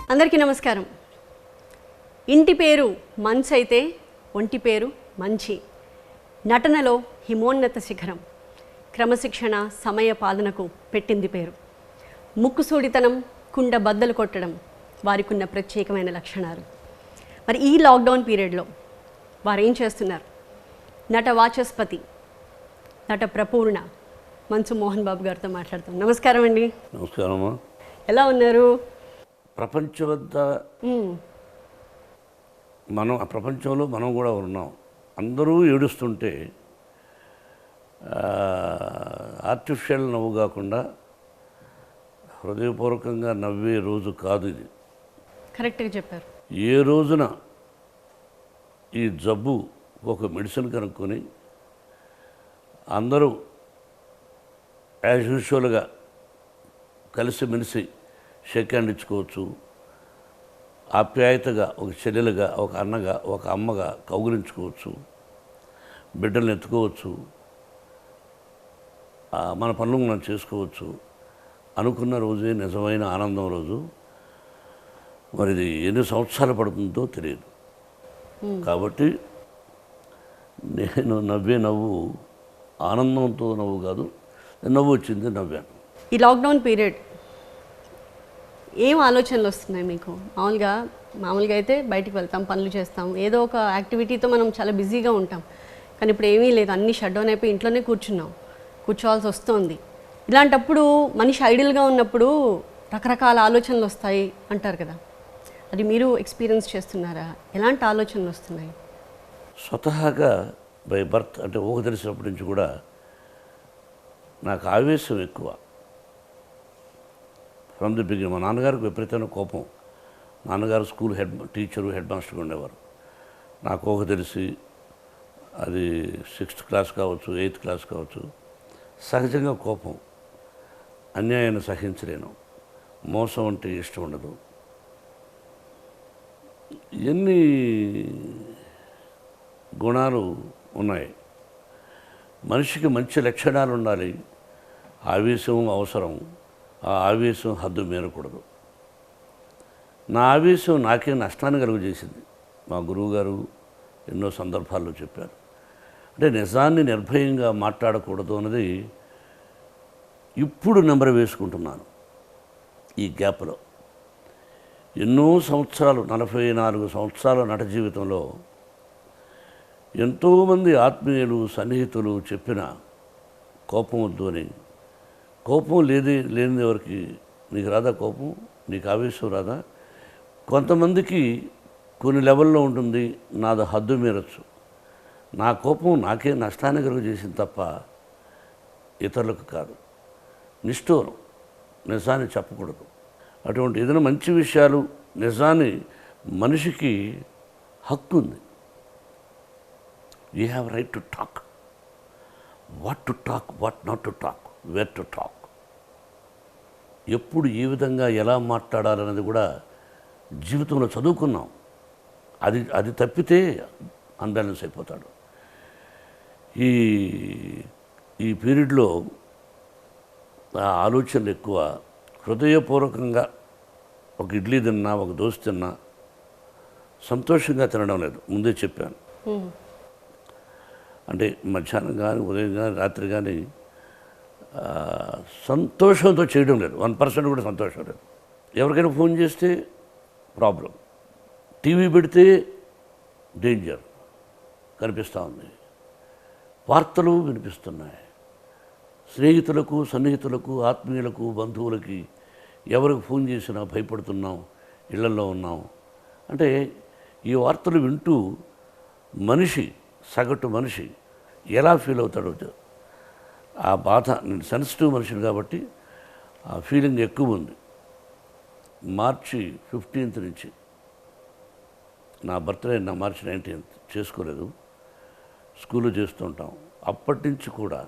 అందరికీ నమస్కారం. ఇంటి పేరు మంచు అయితే ఒంటి పేరు మంచి. నటనలో హిమోన్నత శిఖరం, క్రమశిక్షణ సమయ పాలనకు పెట్టింది పేరు. ముక్కుసూడితనం, కుండ బద్దలు కొట్టడం వారికున్న ప్రత్యేకమైన లక్షణాలు. మరి ఈ లాక్డౌన్ పీరియడ్లో వారు ఏం చేస్తున్నారు? నట వాచస్పతి, నట ప్రపూర్ణ మంచు మోహన్ బాబు గారితో మాట్లాడతాం. నమస్కారం అండి. నమస్కారమ్మా. ఎలా ఉన్నారు? ప్రపంచమంతా ప్రపంచంలో మనం కూడా ఉన్నాం. అందరూ ఏడుస్తుంటే ఆర్టిఫిషియల్ నవ్వు కాకుండా హృదయపూర్వకంగా నవ్వే రోజు కాదు ఇది. కరెక్ట్గా చెప్పారు. ఏ రోజున ఈ జబ్బు ఒక మెడిసిన్ కనుక్కొని అందరూ యాజ్ యూజువల్గా కలిసిమెలిసి షేక్ హ్యాండ్ ఇచ్చుకోవచ్చు, ఆప్యాయతగా ఒక చెల్లెలుగా, ఒక అన్నగా, ఒక అమ్మగా కౌగిలించుకోవచ్చు, బిడ్డలను ఎత్తుకోవచ్చు, మన పనులు మనం చేసుకోవచ్చు అనుకున్న రోజే నిజమైన ఆనందం రోజు. మరి ఇది ఎన్ని సంవత్సరాలు పడుతుందో తెలియదు. కాబట్టి నేను నవ్వే నవ్వు ఆనందంతో నవ్వు కాదు, నవ్వు వచ్చింది, నవ్వాను. ఈ లాక్డౌన్ పీరియడ్ ఏం ఆలోచనలు వస్తున్నాయి మీకు? మామూలుగా అయితే బయటికి వెళ్తాం, పనులు చేస్తాం, ఏదో ఒక యాక్టివిటీతో మనం చాలా బిజీగా ఉంటాం. కానీ ఇప్పుడు ఏమీ లేదు, అన్నీ షట్ డౌన్ అయిపోయి ఇంట్లోనే కూర్చోవాల్సి వస్తుంది. ఇలాంటప్పుడు మనిషి ఐడియల్గా ఉన్నప్పుడు రకరకాల ఆలోచనలు వస్తాయి అంటారు కదా, అది మీరు ఎక్స్పీరియన్స్ చేస్తున్నారా? ఎలాంటి ఆలోచనలు వస్తున్నాయి? స్వతహాగా బై బర్త్ అంటే ఊహ తెలిసినప్పటి నుంచి కూడా నాకు ఆవేశం ఎక్కువ. ఫ్రమ్ ది బిగినింగ్ మా నాన్నగారికి విపరీతమైన కోపం. నాన్నగారు స్కూల్ టీచరు, హెడ్ మాస్టర్గా ఉండేవారు. నాకు ఊహ తెలిసి అది 6th క్లాస్ కావచ్చు, 8th క్లాస్ కావచ్చు, సహజంగా కోపం. అన్యాయాన్ని సహించలేను, మోసం అంటే ఇష్టం ఉండదు. ఎన్ని గుణాలు ఉన్నాయి. మనిషికి మంచి లక్షణాలు ఉండాలి. ఆవేశం అవసరం, ఆ ఆవేశం హద్దు మీరకూడదు. నా ఆవేశం నాకే నష్టాన్ని కలుగజేసింది. మా గురువుగారు ఎన్నో సందర్భాల్లో చెప్పారు. అంటే నిజాన్ని నిర్భయంగా మాట్లాడకూడదు అన్నది ఇప్పుడు నెంబర్ వేసుకుంటున్నాను. ఈ గ్యాప్లో ఎన్నో సంవత్సరాలు, 44 సంవత్సరాల నట జీవితంలో ఎంతోమంది ఆత్మీయులు, సన్నిహితులు చెప్పిన కోపం వద్దు అని. కోపం లేని ఎవరికి నీకు రాదా కోపం? నీకు ఆవేశం రాదా? కొంతమందికి కొన్ని లెవెల్లో ఉంటుంది, నాది హద్దు మీరచ్చు. నా కోపం నాకే నష్టాన్ని కలుగజేసింది తప్ప ఇతరులకు కాదు. నిష్ఠూరం, నిజాన్ని చెప్పకూడదు. అటువంటి ఏదైనా మంచి విషయాలు, నిజాన్ని మనిషికి హక్కు ఉంది. You have right to talk. What to talk, what not to talk, where to talk, ఎప్పుడు ఏ విధంగా ఎలా మాట్లాడాలనేది కూడా జీవితంలో చదువుకున్నాం. అది తప్పితే అన్బ్యాలెన్స్ అయిపోతాడు. ఈ పీరియడ్లో ఆ ఆలోచనలు ఎక్కువ. హృదయపూర్వకంగా ఒక ఇడ్లీ తిన్నా, ఒక దోశ తిన్నా సంతోషంగా తినడం లేదు. ముందే చెప్పాను. అంటే మధ్యాహ్నం కానీ, ఉదయం కానీ, రాత్రి కానీ సంతోషంతో చేయడం లేదు. 1% కూడా సంతోషం లేదు. ఎవరికైనా ఫోన్ చేస్తే ప్రాబ్లం, టీవీ పెడితే డేంజర్ కనిపిస్తూ ఉంది, వార్తలు వినిపిస్తున్నాయి. స్నేహితులకు, సన్నిహితులకు, ఆత్మీయులకు, బంధువులకి ఎవరికి ఫోన్ చేసినా భయపడుతున్నాం, ఇళ్లలో ఉన్నాం. అంటే ఈ వార్తలు వింటూ సగటు మనిషి ఎలా ఫీల్ అవుతాడో, ఆ బాధ. నేను సెన్సిటివ్ మనిషిని కాబట్టి ఆ ఫీలింగ్ ఎక్కువ ఉంది. మార్చి 15th నుంచి, నా బర్త్డే మార్చి 19th చేసుకోలేదు, స్కూల్లో చేస్తుంటాం. అప్పటి నుంచి కూడా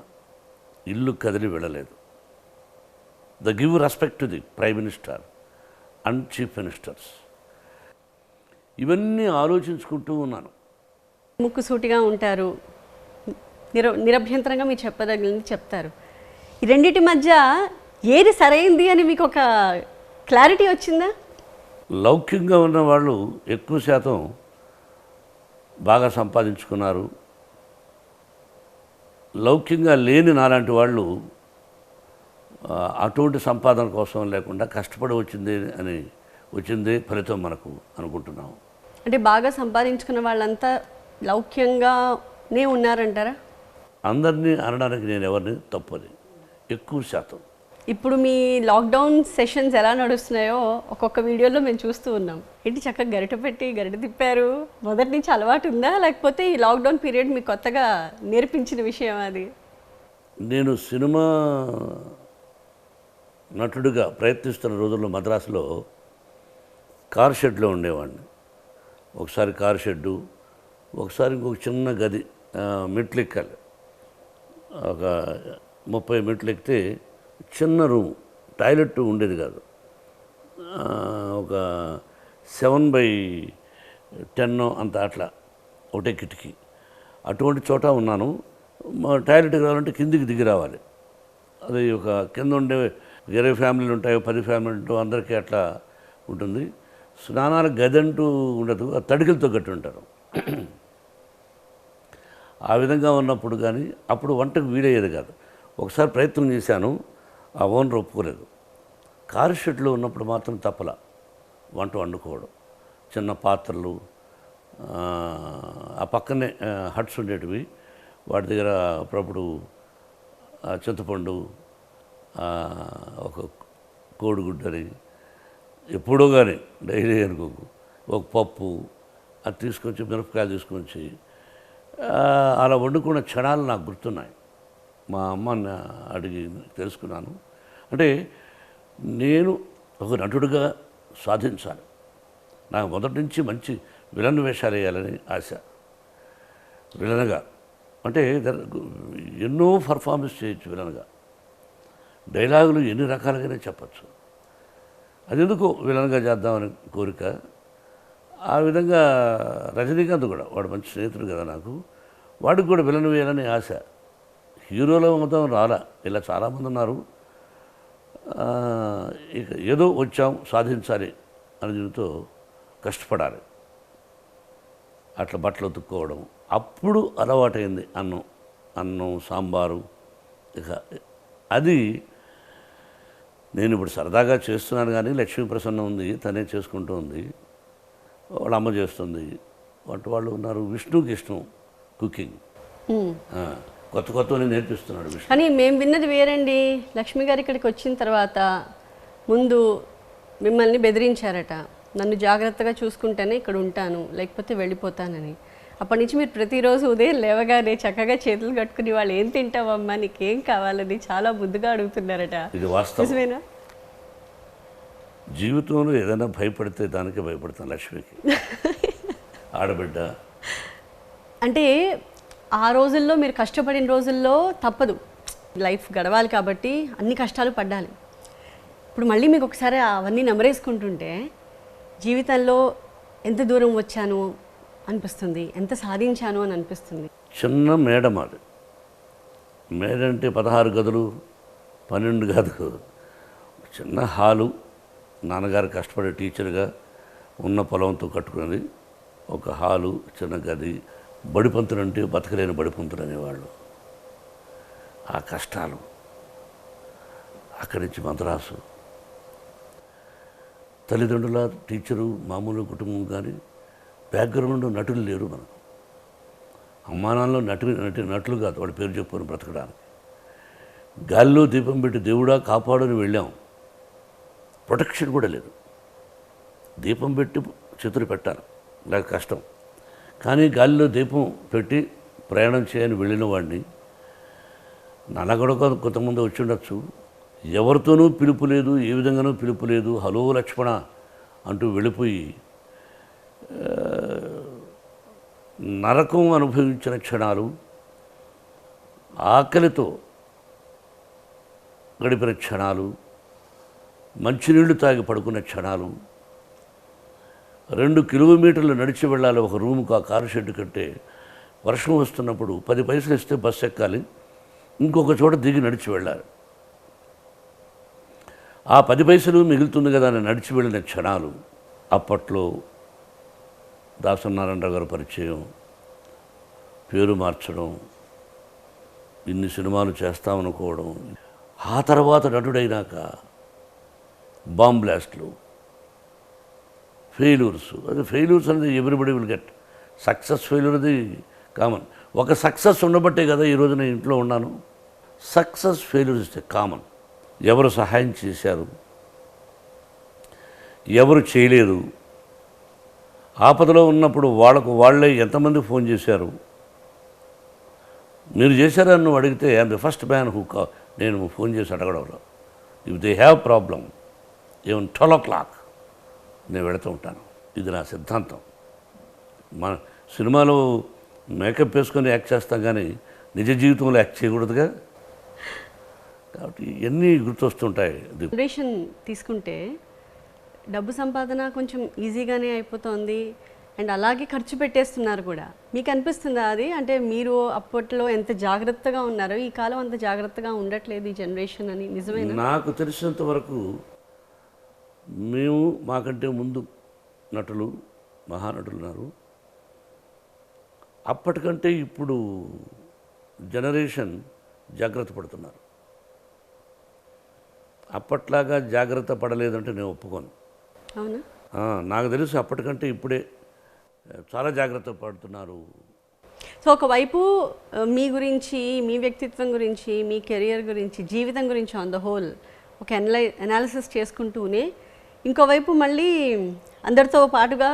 ఇల్లు కదిలి వెళ్ళలేదు. The give respect to the prime minister and chief ministers. ఇవన్నీ ఆలోచించుకుంటూ ఉన్నాను. ముక్కుసూటిగా ఉంటారు, నిరభ్యంతరంగా మీరు చెప్పదగినది చెప్తారు. ఈ రెండింటి మధ్య ఏది సరైంది అని మీకు ఒక క్లారిటీ వచ్చిందా? లౌకికంగా ఉన్న వాళ్ళు ఎక్కువ శాతం బాగా సంపాదించుకున్నారు. లౌకికంగా లేని నాలాంటి వాళ్ళు అటువంటి సంపాదన కోసం లేకుండా కష్టపడి వచ్చిందే ఫలితం మనకు అనుకుంటున్నాం. అంటే బాగా సంపాదించుకున్న వాళ్ళంతా లౌక్యంగానే ఉన్నారంటారా? అందరినీ అనడానికి నేను ఎవరిని తప్పది, ఎక్కువ శాతం. ఇప్పుడు మీ లాక్డౌన్ సెషన్స్ ఎలా నడుస్తున్నాయో ఒక్కొక్క వీడియోలో మేము చూస్తూ ఉన్నాం. ఏంటి చక్కగా గరిట పెట్టి గరిట తిప్పారు, మొదటి నుంచి అలవాటు ఉందా, లేకపోతే ఈ లాక్డౌన్ పీరియడ్ మీకు కొత్తగా నేర్పించిన విషయం అది? నేను సినిమా నటుడిగా ప్రయత్నిస్తున్న రోజుల్లో మద్రాసులో కార్ షెడ్లో ఉండేవాడిని. ఒకసారి కార్ షెడ్డు, ఒకసారి ఇంకొక చిన్న గది, మెట్లు ఎక్కాలి. ఒక 30 మెట్లు ఎక్కితే చిన్న రూమ్, టాయిలెట్ ఉండేది కాదు. ఒక 7/10 అంత అట్లా ఒకటే కిటికీ. అటువంటి చోట ఉన్నాను. టాయిలెట్కి రావాలంటే కిందికి దిగి రావాలి. అది ఒక కింద ఉండే 20 ఫ్యామిలీలు ఉంటాయో 10 ఫ్యామిలీలు ఉంటాయో అందరికీ అట్లా ఉంటుంది. స్నానాలకు గది అంటూ ఉండదు, ఆ తడికలతో కట్టి ఉంటారు. ఆ విధంగా ఉన్నప్పుడు కానీ అప్పుడు వంటకు వీలయ్యేది కాదు. ఒకసారి ప్రయత్నం చేశాను, ఆ ఓనర్ ఒప్పుకోలేదు. కారు షెడ్లో ఉన్నప్పుడు మాత్రం తప్పల వంట వండుకోవడం. చిన్న పాత్రలు, ఆ పక్కనే హట్స్ ఉండేటివి, వాటి దగ్గర అప్పుడప్పుడు చింతపండు, ఒక కోడిగుడ్డని ఎప్పుడో కానీ డైలీ అనుకోకు, ఒక పప్పు అది తీసుకొచ్చి, మిరపకాయలు తీసుకొచ్చి అలా వండుకున్న క్షణాలు నాకు గుర్తున్నాయి. మా అమ్మని అడిగి తెలుసుకున్నాను. అంటే నేను ఒక నటుడిగా సాధించాలి, నాకు మొదటి నుంచి మంచి విలన్ వేషాలు వేయాలని ఆశ. విలన్గా అంటే ఎన్నో పర్ఫార్మెన్స్ చేయొచ్చు, విలన్గా డైలాగులు ఎన్ని రకాలుగానే చెప్పచ్చు. అది ఎందుకో విలన్గా చేద్దామని కోరిక. ఆ విధంగా రజనీకాంత్ కూడా, వాడు మంచి స్నేహితుడు కదా నాకు, వాడికి కూడా విలన్ వేయాలని ఆశ. హీరోల మొత్తం రాలా, ఇలా చాలామంది ఉన్నారు. ఇక ఏదో వచ్చాం సాధించాలి అని దీనితో కష్టపడాలి. అట్లా బట్టలు ఉతుక్కోవడం, అప్పుడు అలవాటైంది అన్నం సాంబారు. ఇక అది నేను ఇప్పుడు సరదాగా చేస్తున్నాను. కానీ లక్ష్మీ ప్రసన్న ఉంది, తనే చేసుకుంటూ ఉంది, వాళ్ళ అమ్మ చేస్తుంది, వంట వాళ్ళు ఉన్నారు. విష్ణుకి ఇష్టం కుకింగ్, కొత్తని నేర్పిస్తున్నాడు విష్ణు. కానీ మేము విన్నది వేరండి. లక్ష్మి గారు ఇక్కడికి వచ్చిన తర్వాత ముందు మిమ్మల్ని బెదిరించారట, నన్ను జాగ్రత్తగా చూసుకుంటేనే ఇక్కడ ఉంటాను, లేకపోతే వెళ్ళిపోతానని. అప్పటి నుంచి మీరు ప్రతిరోజు ఉదయం లేవగానే చక్కగా చేతులు కట్టుకుని వాళ్ళు ఏం తింటావమ్మా, నీకేం కావాలని చాలా ముద్దుగా అడుగుతున్నారట. ఇది వాస్తవం. నిజమేనా? జీవితంలో ఏదైనా భయపడితే దానికే భయపడతాను లక్ష్మికి. ఆడబిడ్డ అంటే ఆ రోజుల్లో మీరు కష్టపడిన రోజుల్లో తప్పదు, లైఫ్ గడవాలి కాబట్టి అన్ని కష్టాలు పడాలి. ఇప్పుడు మళ్ళీ మీకు ఒకసారి అవన్నీ నెమరేసుకుంటుంటే జీవితంలో ఎంత దూరం వచ్చాను అనిపిస్తుంది, ఎంత సాధించాను అని అనిపిస్తుంది. చిన్న మేడ మాది. మేడ అంటే 16 గదులు 12 గదులు, చిన్న హాలు. నాన్నగారు కష్టపడే టీచర్గా ఉన్న పొలంతో కట్టుకున్నది ఒక హాలు, చిన్న గది. బడిపంతులు అంటే బతకలేని బడిపంతులు అనేవాళ్ళు. ఆ కష్టాలు, అక్కడి నుంచి మద్రాసు, తల్లిదండ్రుల, టీచరు, మామూలు కుటుంబం. కానీ బ్యాక్గ్రౌండ్ నటులు లేరు మనకు. అమ్మానాల్లో నటులు కాదు, వాడి పేరు చెప్పుకొని బ్రతకడానికి. గాలిలో దీపం పెట్టి దేవుడా కాపాడని వెళ్ళాం, ప్రొటెక్షన్ కూడా లేదు. దీపం పెట్టి చేతులు పెట్టాలి, లేక కష్టం. కానీ గాలిలో దీపం పెట్టి ప్రయాణం చేయని వెళ్ళిన వాడిని నాలా కూడా కొంతమంది వచ్చి ఉండొచ్చు. ఎవరితోనూ పిలుపు లేదు, ఏ విధంగానూ పిలుపు లేదు. హలో లక్ష్మణ అంటూ వెళ్ళిపోయి నరకం అనుభవించిన క్షణాలు, ఆకలితో గడిపిన క్షణాలు, మంచినీళ్లు తాగి పడుకున్న క్షణాలు. 2 కిలోమీటర్లు నడిచి వెళ్ళాలి ఒక రూముకు. ఆ కారు షెడ్ కంటే వర్షం వస్తున్నప్పుడు 10 పైసలు ఇస్తే బస్సు ఎక్కాలి, ఇంకొక చోట దిగి నడిచి వెళ్ళాలి. ఆ 10 పైసలు మిగులుతుంది కదా అని నడిచి వెళ్ళిన క్షణాలు. అప్పట్లో దాసనారాయణరావు గారి పరిచయం, పేరు మార్చడం, ఇన్ని సినిమాలు చేస్తామనుకోవడం, ఆ తర్వాత నటుడైనాక బాంబ్ బ్లాస్ట్లు, ఫెయిల్యూర్స్. అది ఫెయిల్యూర్స్ అనేది everybody will get. Success failure అది కామన్. ఒక సక్సెస్ ఉండబట్టే కదా ఈరోజు నేను ఇంట్లో ఉన్నాను. సక్సెస్ ఫెయిల్యూర్ ఇస్తే కామన్. ఎవరు సహాయం చేశారు, ఎవరు చేయలేదు, ఆపదలో ఉన్నప్పుడు వాళ్ళే ఎంతమంది ఫోన్ చేశారు, మీరు చేశారని నువ్వు అడిగితే I'm the first man who నేను ఫోన్ చేసి అడగడంలో. If they have problem even 12 o'clock నేను వెళుతూ ఉంటాను. ఇది నా సిద్ధాంతం. మన సినిమాలో మేకప్ వేసుకొని యాక్ట్ చేస్తాం కానీ నిజ జీవితంలో యాక్ట్ చేయకూడదుగా. కాబట్టి ఇవన్నీ గుర్తొస్తుంటాయి. జనరేషన్ తీసుకుంటే డబ్బు సంపాదన కొంచెం ఈజీగానే అయిపోతుంది అండ్ అలాగే ఖర్చు పెట్టేస్తున్నారు కూడా. మీకు అనిపిస్తుందా అది? అంటే మీరు అప్పట్లో ఎంత జాగ్రత్తగా ఉన్నారో ఈ కాలం అంత జాగ్రత్తగా ఉండట్లేదు ఈ జనరేషన్ అని. నిజమేనా? నాకు తెలిసినంత వరకు మేము మాకంటే ముందు నటులు, మహానటులు ఉన్నారు. అప్పటికంటే ఇప్పుడు జనరేషన్ జాగ్రత్త పడుతున్నారు. అప్పట్లాగా జాగ్రత్త పడలేదంటే నేను ఒప్పుకోను. అవునా? నాకు తెలిసి అప్పటికంటే ఇప్పుడే చాలా జాగ్రత్త పడుతున్నారు. సో ఒకవైపు మీ గురించి, మీ వ్యక్తిత్వం గురించి, మీ కెరియర్ గురించి, జీవితం గురించి ఆన్ ద హోల్ ఒక అనాలిసిస్ చేసుకుంటూనే ఇంకోవైపు మళ్ళీ అందరితో పాటుగా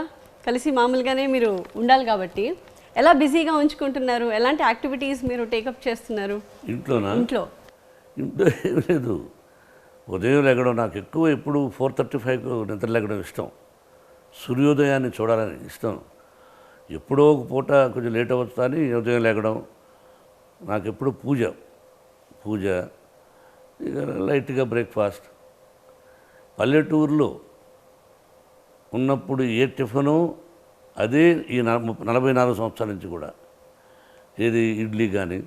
కలిసి మామూలుగానే మీరు ఉండాలి కాబట్టి ఎలా బిజీగా ఉంచుకుంటున్నారు? ఎలాంటి యాక్టివిటీస్ మీరు టేకప్ చేస్తున్నారు ఇంట్లోనా? ఇంట్లో ఏం లేదు. ఉదయం లేగడం నాకు ఎక్కువ ఎప్పుడు 4:35 నిద్ర లేగడం ఇష్టం. సూర్యోదయాన్ని చూడాలని ఇష్టం. ఎప్పుడో ఒక పూట కొంచెం లేట్ అవ్వచ్చు కానీ ఉదయం లేగడం నాకు ఎప్పుడు పూజ ఇక లైట్గా బ్రేక్ఫాస్ట్. పల్లెటూరులో ఉన్నప్పుడు ఏ టిఫను అదే ఈ 44 సంవత్సరాల నుంచి కూడా. ఏది ఇడ్లీ కానీ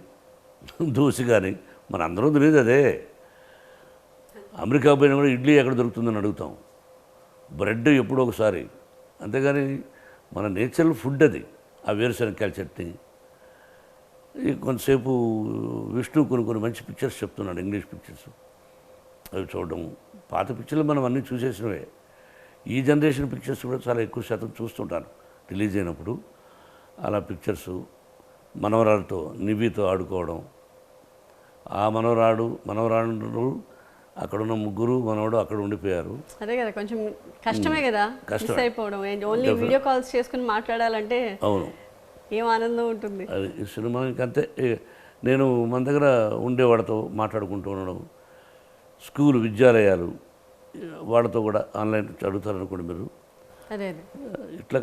దోశ కానీ మన అందరం తినేది అదే. అమెరికా పోయినా కూడా ఇడ్లీ ఎక్కడ దొరుకుతుందని అడుగుతాం, బ్రెడ్ ఎప్పుడో ఒకసారి. అంతేగాని మన నేచురల్ ఫుడ్ అది. ఆ వేరుశనగకాయల చట్నీ. కొంతసేపు విష్ణు కొన్ని మంచి పిక్చర్స్ చెప్తున్నాడు, ఇంగ్లీష్ పిక్చర్స్, అవి చూడడం. పాత పిక్చర్లు మనం అన్నీ చూసేసినవే. ఈ జనరేషన్ పిక్చర్స్ కూడా చాలా ఎక్కువ శాతం చూస్తుంటాను రిలీజ్ అయినప్పుడు. అలా పిక్చర్సు, మనవరాలతో నివితో ఆడుకోవడం. ఆ మనవరాడు అక్కడున్న ముగ్గురు మనవడు అక్కడ ఉండిపోయారు. అదే కదా, కొంచెం కష్టమే కదా మిస్ అయిపోవడం. ఓన్లీ వీడియో కాల్స్ చేసుకుని మాట్లాడాలంటే అవును, ఏం ఆనందం ఉంటుంది. అది ఈ సినిమా ఇంకంతే. నేను మన దగ్గర ఉండేవాడితో మాట్లాడుకుంటూ ఉండడం, స్కూల్ విద్యాలయాలు వాళ్ళతో కూడా ఆన్లైన్ చదువుతారనుకోండి మీరు. అదే ఇట్లా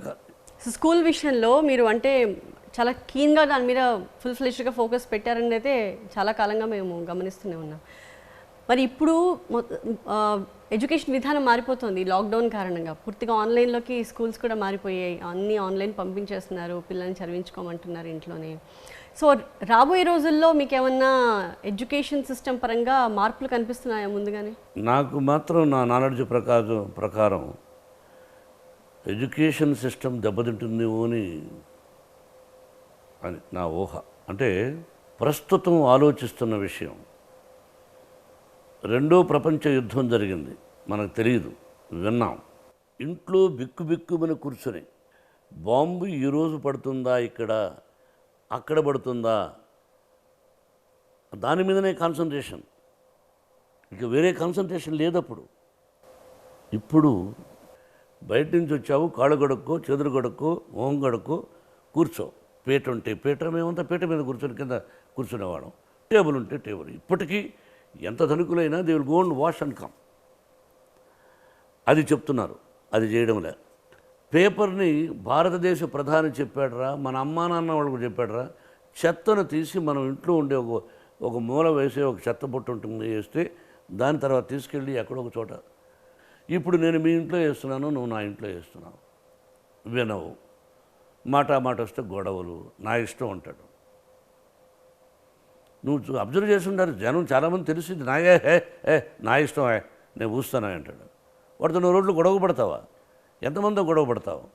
స్కూల్ విషయంలో మీరు అంటే చాలా కీన్గా దాని మీద ఫుల్ ఫ్లెష్డ్గా ఫోకస్ పెట్టారని అయితే చాలా కాలంగా మేము గమనిస్తూనే ఉన్నాం. మరి ఇప్పుడు ఎడ్యుకేషన్ విధానం మారిపోతుంది లాక్డౌన్ కారణంగా. పూర్తిగా ఆన్లైన్లోకి స్కూల్స్ కూడా మారిపోయాయి. అన్నీ ఆన్లైన్ పంపించేస్తున్నారు, పిల్లల్ని చదివించుకోమంటున్నారు ఇంట్లోనే. సో రాబోయే రోజుల్లో మీకు ఏమన్నా ఎడ్యుకేషన్ సిస్టమ్ పరంగా మార్పులు కనిపిస్తున్నాయా ముందుగానే? నాకు మాత్రం నా నాలెడ్జ్ ప్రకారం ఎడ్యుకేషన్ సిస్టమ్ దెబ్బతింటుందేమో అని నా ఊహ. అంటే ప్రస్తుతం ఆలోచిస్తున్న విషయం, రెండో ప్రపంచ యుద్ధం జరిగింది, మనకు తెలియదు, విన్నాం. ఇంట్లో బిక్కుబిక్కుమని కూర్చొని బాంబు ఈరోజు పడుతుందా, అక్కడ పడుతుందా, దాని మీదనే కాన్సన్ట్రేషన్. ఇక వేరే కాన్సన్ట్రేషన్ లేదప్పుడు. ఇప్పుడు బయట నుంచి వచ్చావు, కాళ్ళు గడుక్కో, చేతులు గడుక్కో, మొహం గడుక్కో, కూర్చో. పీట ఉంటే పీట, మేమంతా పీట మీద కూర్చొని కింద కూర్చునేవాళ్ళం. టేబుల్ ఉంటే టేబుల్. ఇప్పటికీ ఎంత ధనికులైనా they will go and wash and come. అది చెప్తున్నారు, అది చేయడంలే. పేపర్ని భారతదేశ ప్రధాని చెప్పాడరా, మన అమ్మా నాన్న వాళ్ళకు చెప్పాడరా, చెత్తను తీసి మనం ఇంట్లో ఉండే ఒక మూల వేసే ఒక చెత్త బుట్ట ఉంటుంది, వేస్తే దాని తర్వాత తీసుకెళ్ళి ఎక్కడో ఒక చోట. ఇప్పుడు నేను మీ ఇంట్లో వేస్తున్నాను, నువ్వు నా ఇంట్లో వేస్తున్నావు, వినవు. మాట వస్తే గొడవలు, నా ఇష్టం అంటాడు. నువ్వు అబ్జర్వ్ చేసి ఉండాలి, జనం చాలామంది తెలిసింది నా ఇష్టం, నేను ఊస్తానా అంటాడు. వాడితో నువ్వు రోడ్లు గొడవ పడతావా? ఎంతమందో గొడవ పడతావు?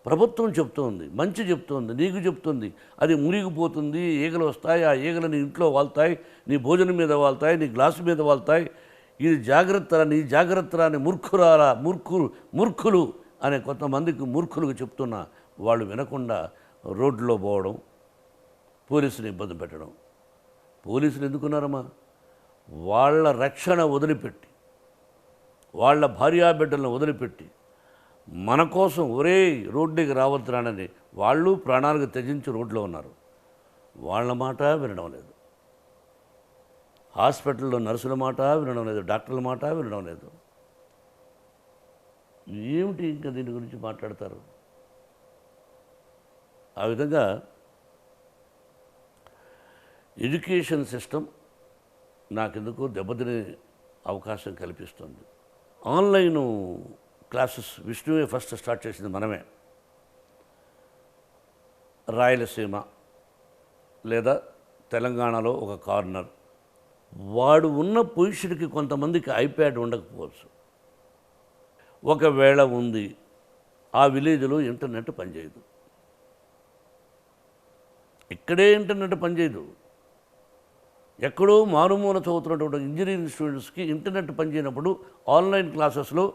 ప్రభుత్వం చెప్తోంది, మంచి చెప్తోంది, నీకు చెప్తుంది, అది మునిగిపోతుంది, ఈగలు వస్తాయి, ఆ ఈగలు నీ ఇంట్లో వాళ్తాయి, నీ భోజనం మీద వాళ్తాయి, నీ గ్లాసు మీద వాళ్తాయి, ఇది జాగ్రత్త, నీ జాగ్రత్త అని మూర్ఖులు అనే కొంతమందికి మూర్ఖులకు చెప్తున్నా వాళ్ళు వినకుండా రోడ్లో పోవడం, పోలీసుని ఇబ్బంది పెట్టడం. పోలీసులు ఎందుకున్నారమ్మా? వాళ్ళ రక్షణ వదిలిపెట్టి, వాళ్ళ భార్యాబిడ్డలను వదిలిపెట్టి మన కోసం ఒరే రోడ్డుకి రావద్దురానని వాళ్ళు ప్రాణాలకు త్యజించి రోడ్లో ఉన్నారు. వాళ్ళ మాట వినడం లేదు, హాస్పిటల్లో నర్సుల మాట వినడం లేదు, డాక్టర్ల మాట వినడం లేదు. ఏమిటి ఇంకా దీని గురించి మాట్లాడతారు? ఆ విధంగా ఎడ్యుకేషన్ సిస్టమ్ నాకెందుకో దెబ్బతినే అవకాశం కల్పిస్తుంది. ఆన్లైను క్లాసెస్ విష్ణువే ఫస్ట్ స్టార్ట్ చేసింది మనమే. రాయలసీమ లేదా తెలంగాణలో ఒక కార్నర్, వాడు ఉన్న పొజిషన్కి కొంతమందికి ఐప్యాడ్ ఉండకపోవచ్చు, ఒకవేళ ఉంది, ఆ విలేజ్లో ఇంటర్నెట్ పనిచేయదు, ఇక్కడే ఇంటర్నెట్ పనిచేయదు. ఎక్కడో మారుమూల చదువుతున్నటువంటి ఇంజనీరింగ్ స్టూడెంట్స్కి ఇంటర్నెట్ పనిచేయనప్పుడు ఆన్లైన్ క్లాసెస్లో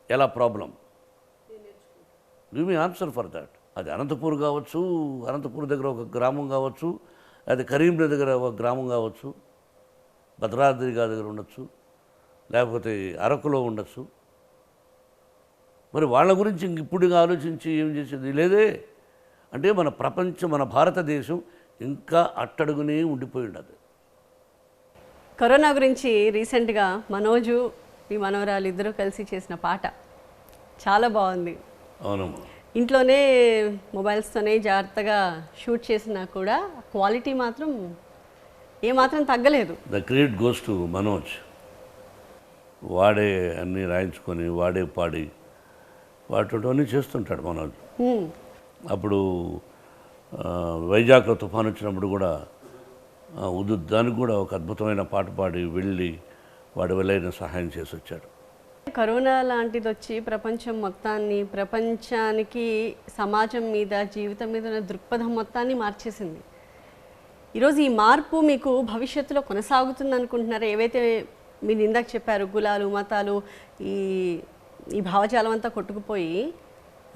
ఎలా problem? Give me answer for that. అది అనంతపూర్ కావచ్చు, అనంతపూర్ దగ్గర ఒక గ్రామం కావచ్చు, అది కరీంనగర్ దగ్గర ఒక గ్రామం కావచ్చు, భద్రాద్రి దగ్గర ఉండొచ్చు, లేకపోతే అరకులో ఉండొచ్చు. మరి వాళ్ళ గురించి ఇప్పుడు ఆలోచించి ఏం చేసేది లేదే. అంటే మన ప్రపంచం, మన భారతదేశం ఇంకా అట్టడుగునే ఉండిపోయి ఉండదు. కరోనా గురించి రీసెంట్గా మనోజు మీ మనవరాలు ఇద్దరూ కలిసి చేసిన పాట చాలా బాగుంది. అవునమ్మా. ఇంట్లోనే మొబైల్స్తోనే జాగ్రత్తగా షూట్ చేసినా కూడా క్వాలిటీ మాత్రం ఏమాత్రం తగ్గలేదు. The credit goes to Manoj. వాడే అన్నీ రాయించుకొని, వాడే పాడి, వాటిని చేస్తుంటాడు మనోజ్. అప్పుడు వైజాగ్లో తుఫాను వచ్చినప్పుడు కూడా దానికి కూడా ఒక అద్భుతమైన పాట పాడి వెళ్ళి వాడి వెళ్ళైన సహాయం చేసి వచ్చాడు. కరోనా లాంటిది వచ్చి ప్రపంచానికి, సమాజం మీద, జీవితం మీద ఉన్న దృక్పథం మొత్తాన్ని మార్చేసింది. ఈరోజు ఈ మార్పు మీకు భవిష్యత్తులో కొనసాగుతుంది అనుకుంటున్నారా? ఏవైతే మీరు ఇందాక చెప్పారు, కులాలు, మతాలు, ఈ భావజాలం అంతా కొట్టుకుపోయి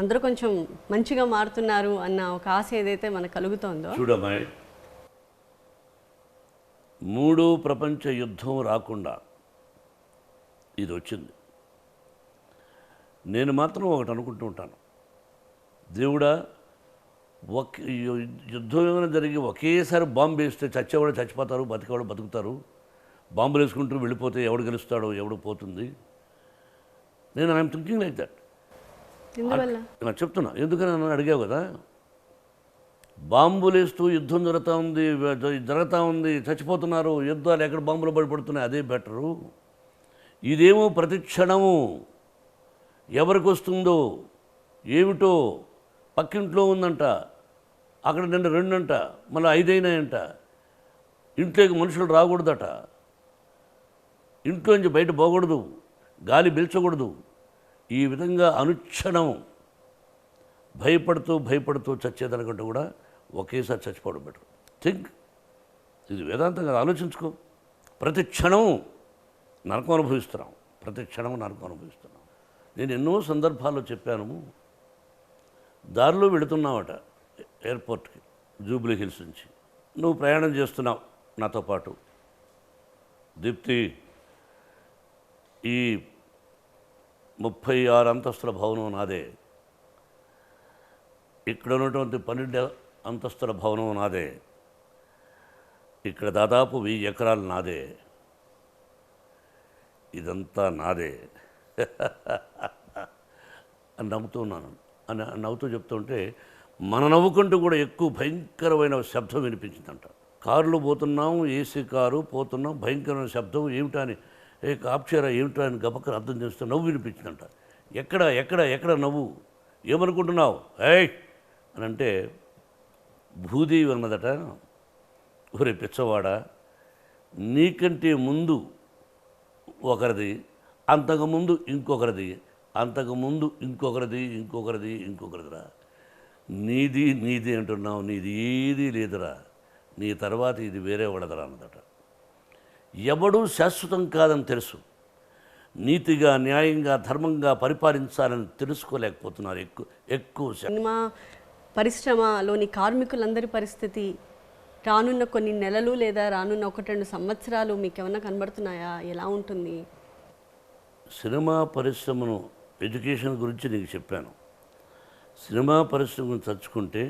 అందరూ కొంచెం మంచిగా మారుతున్నారు అన్న ఒక ఆశ ఏదైతే మనకు కలుగుతోందో. చూడమ్మాయి, మూడో ప్రపంచ యుద్ధం రాకుండా ఇది వచ్చింది. నేను మాత్రం ఒకటి అనుకుంటూ ఉంటాను, దేవుడా, యుద్ధం ఏమైనా జరిగి ఒకేసారి బాంబు వేస్తే చచ్చేవాడు చచ్చిపోతారు, బతికేవాడు బతుకుతారు. బాంబులు వేసుకుంటూ వెళ్ళిపోతే ఎవడు గెలుస్తాడో ఎవడు పోతుంది. నేను ఐఎమ్ థింకింగ్ లైక్ దట్. నాకు చెప్తున్నా, ఎందుకని నన్ను అడిగావు కదా. బాంబులు వేస్తూ యుద్ధం జరుగుతూ ఉంది, చచ్చిపోతున్నారు, యుద్ధాలు ఎక్కడ బాంబులు పడిపడుతున్నాయి, అదే బెటరు. ఇదేమో ప్రతి క్షణము ఎవరికి వస్తుందో ఏమిటో, పక్కింట్లో ఉందంట, అక్కడ నిన్న 2 అంట, మళ్ళీ 5 అయినాయంట, ఇంట్లోకి మనుషులు రాకూడదట, ఇంట్లోంచి బయట పోకూడదు, గాలి పీల్చకూడదు. ఈ విధంగా అనుక్షణం భయపడుతూ చచ్చేదనుకుంటే కూడా ఒకేసారి చచ్చిపోవడం బెటర్. థింక్, ఇది వేదాంతంగా ఆలోచించుకో. ప్రతి క్షణం నరకం అనుభవిస్తున్నాం, ప్రతి క్షణం నరకం అనుభవిస్తున్నాం. నేను ఎన్నో సందర్భాల్లో చెప్పాను, దారిలో వెళుతున్నావట ఎయిర్పోర్ట్కి, జూబ్లీ హిల్స్ నుంచి నువ్వు ప్రయాణం చేస్తున్నావు నాతో పాటు. దీప్తి, ఈ 36 అంతస్తుల భవనం నాదే, ఇక్కడ ఉన్నటువంటి 12 అంతస్తుల భవనం నాదే, ఇక్కడ దాదాపు 1000 ఎకరాలు నాదే, ఇదంతా నాదే అని నవ్వుతున్నాను అని నవ్వుతూ చెప్తుంటే మన నవ్వుకుంటూ కూడా ఎక్కువ భయంకరమైన శబ్దం వినిపించిందంట. కారులో పోతున్నాం, ఏసీ కారు పోతున్నాం, భయంకరమైన శబ్దం ఏమిటా అని, ఆప్చేరా ఏమిటా అని గబక్కన అర్థం చేస్తే నవ్వు వినిపించిందంట. ఎక్కడ ఎక్కడ ఎక్కడ నవ్వు, ఏమనుకుంటున్నావు ఏయ్ అని అంటే భూదేవి అన్నదట, ఒరే పిచ్చవాడా, నీకంటే ముందు ఒకరిది, అంతకుముందు ఇంకొకరిది, అంతకుముందు ఇంకొకరిదిరా. నీది అంటున్నావు, నీది ఏదీ లేదురా, నీ తర్వాత ఇది వేరే వాడదరా అన్నదట. ఎవడూ శాశ్వతం కాదని తెలుసు, నీతిగా న్యాయంగా ధర్మంగా పరిపాలించాలని తెలుసుకోలేకపోతున్నారు ఎక్కువ సినిమా పరిశ్రమలోని కార్మికులందరి పరిస్థితి రానున్న కొన్ని నెలలు లేదా రానున్న 1-2 సంవత్సరాలు మీకు ఏమైనా కనబడుతున్నాయా? ఎలా ఉంటుంది? సినిమా పరిశ్రమను ఎడ్యుకేషన్ గురించి నీకు చెప్పాను. సినిమా పరిశ్రమను తలుచుకుంటే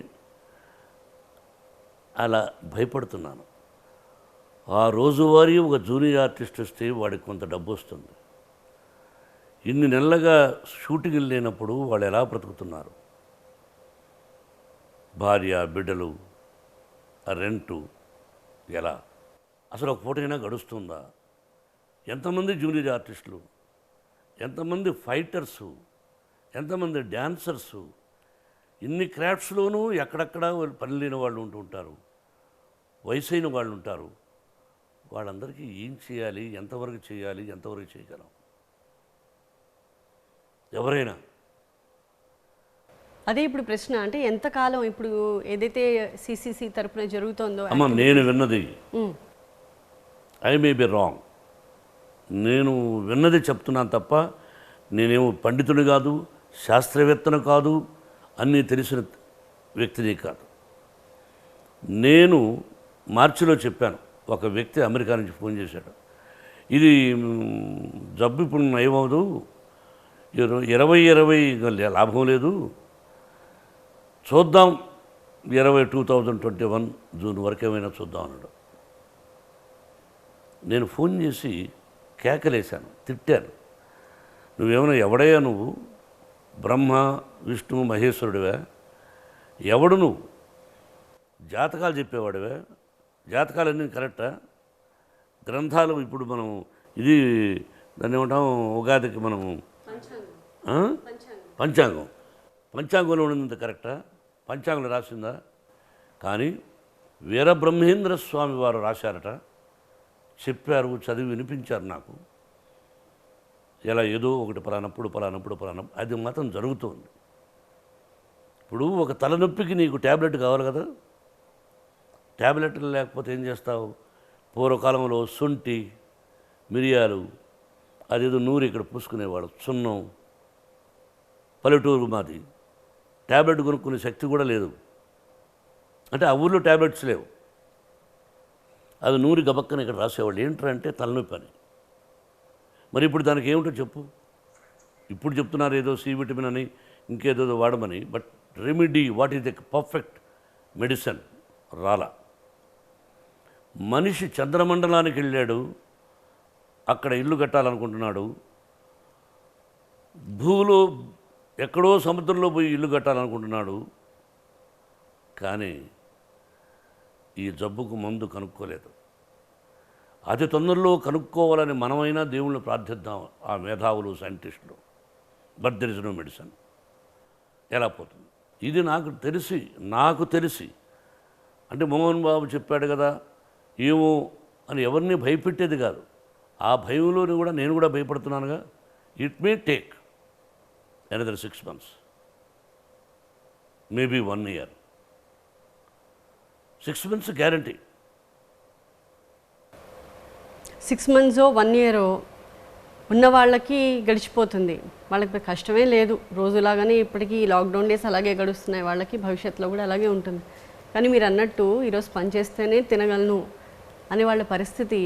అలా భయపడుతున్నాను. ఆ రోజువారీ ఒక జూనియర్ ఆర్టిస్ట్ వస్తే వాడికి కొంత డబ్బు వస్తుంది. ఇన్ని నెలలుగా షూటింగ్ లేనప్పుడు వాళ్ళు ఎలా బ్రతుకుతున్నారు? భార్య, బిడ్డలు, రెంటు ఎలా? అసలు ఒక పూటైనా గడుస్తుందా? ఎంతమంది జూనియర్ ఆర్టిస్టులు, ఎంతమంది ఫైటర్సు, ఎంతమంది డ్యాన్సర్సు, ఇన్ని క్రాఫ్ట్స్లోనూ ఎక్కడెక్కడ పని లేని వాళ్ళు ఉంటుంటారు, వయసైన వాళ్ళు ఉంటారు. వాళ్ళందరికీ ఏం చేయాలి, ఎంతవరకు చేయాలి, ఎంతవరకు చేయగలం? ఎవరైనా అదే ఇప్పుడు ప్రశ్న. అంటే ఎంతకాలం ఇప్పుడు ఏదైతే సిసిసి తరపున జరుగుతోందో అమ్మ, నేను విన్నది, ఐ మే బి రాంగ్, నేను విన్నది చెప్తున్నాను తప్ప నేనేమో పండితుని కాదు, శాస్త్రవేత్తను కాదు, అన్నీ తెలిసిన వ్యక్తిని కాదు. నేను మార్చిలో చెప్పాను, ఒక వ్యక్తి అమెరికా నుంచి ఫోన్ చేశాడు, ఇది జబ్బు ఇప్పుడు నయమవదు, 2020 లాభం లేదు, చూద్దాం 2021 జూన్ వరకు ఏమైనా చూద్దాం అన్నాడు. నేను ఫోన్ చేసి కేకలేశాను, తిట్టాను. నువ్వేమైనా ఎవడయ్యా నువ్వు? బ్రహ్మ విష్ణు మహేశ్వరుడివా? ఎవడు నువ్వు? జాతకాలు చెప్పేవాడివా? జాతకాలన్నీ కరెక్టా? గ్రంథాలు ఇప్పుడు మనం ఇది దాన్ని ఏమంటాం, ఉగాదికి మనము పంచాంగంలో ఉన్నంత కరెక్టా? పంచాంగంలో రాసిందా? కానీ వీరబ్రహ్మేంద్ర స్వామి వారు రాశారట, చెప్పారు, చదివి వినిపించారు నాకు. ఎలా ఏదో ఒకటి పలానప్పుడు అది మాత్రం జరుగుతుంది. ఇప్పుడు ఒక తలనొప్పికి నీకు ట్యాబ్లెట్ కావాలి కదా, ట్యాబ్లెట్లు లేకపోతే ఏం చేస్తావు? పూర్వకాలంలో శొంఠి, మిరియాలు, అదేదో నూరు ఇక్కడ పూసుకునేవాడు, సున్నం. పల్లెటూరు మాది, ట్యాబ్లెట్ కొనుక్కునే శక్తి కూడా లేదు. అంటే ఆ ఊళ్ళో ట్యాబ్లెట్స్ లేవు, అది నూరి గబక్కన ఇక్కడ రాసేవాళ్ళు. ఏంటంటే తలనొప్పి అని. మరి ఇప్పుడు దానికి ఏమిటో చెప్పు. ఇప్పుడు చెప్తున్నారు ఏదో సి విటమిన్ అని, ఇంకేదో వాడమని. But remedy, what is the perfect medicine రాలా. మనిషి చంద్రమండలానికి వెళ్ళాడు, అక్కడ ఇల్లు కట్టాలనుకుంటున్నాడు. భూలో ఎక్కడో సముద్రంలో పోయి ఇల్లు కట్టాలనుకుంటున్నాడు. కానీ ఈ జబ్బుకు మందు కనుక్కోలేదు. అతి తొందరలో కనుక్కోవాలని మనమైనా దేవుళ్ళని ప్రార్థిద్దాం, ఆ మేధావులు, సైంటిస్టులు. But there is no medicine. ఎలా పోతుంది? ఇది నాకు తెలిసి అంటే మోహన్ బాబు చెప్పాడు కదా ఏమో అని ఎవరిని భయపెట్టేది కాదు. ఆ భయంలోని కూడా నేను కూడా భయపడుతున్నానుగా. It may take another 6 months, maybe 1 year. 6 months guarantee. 6 months 1 year ఉన్న వాళ్ళకి గడిచిపోతుంది, వాళ్ళకి కష్టమే లేదు. రోజులాగానే ఇప్పటికీ లాక్డౌన్ డేస్ అలాగే గడుస్తున్నాయి, వాళ్ళకి భవిష్యత్తులో కూడా అలాగే ఉంటుంది. కానీ మీరు అన్నట్టు ఈరోజు పని చేస్తేనే తినగలను అనే వాళ్ళ పరిస్థితి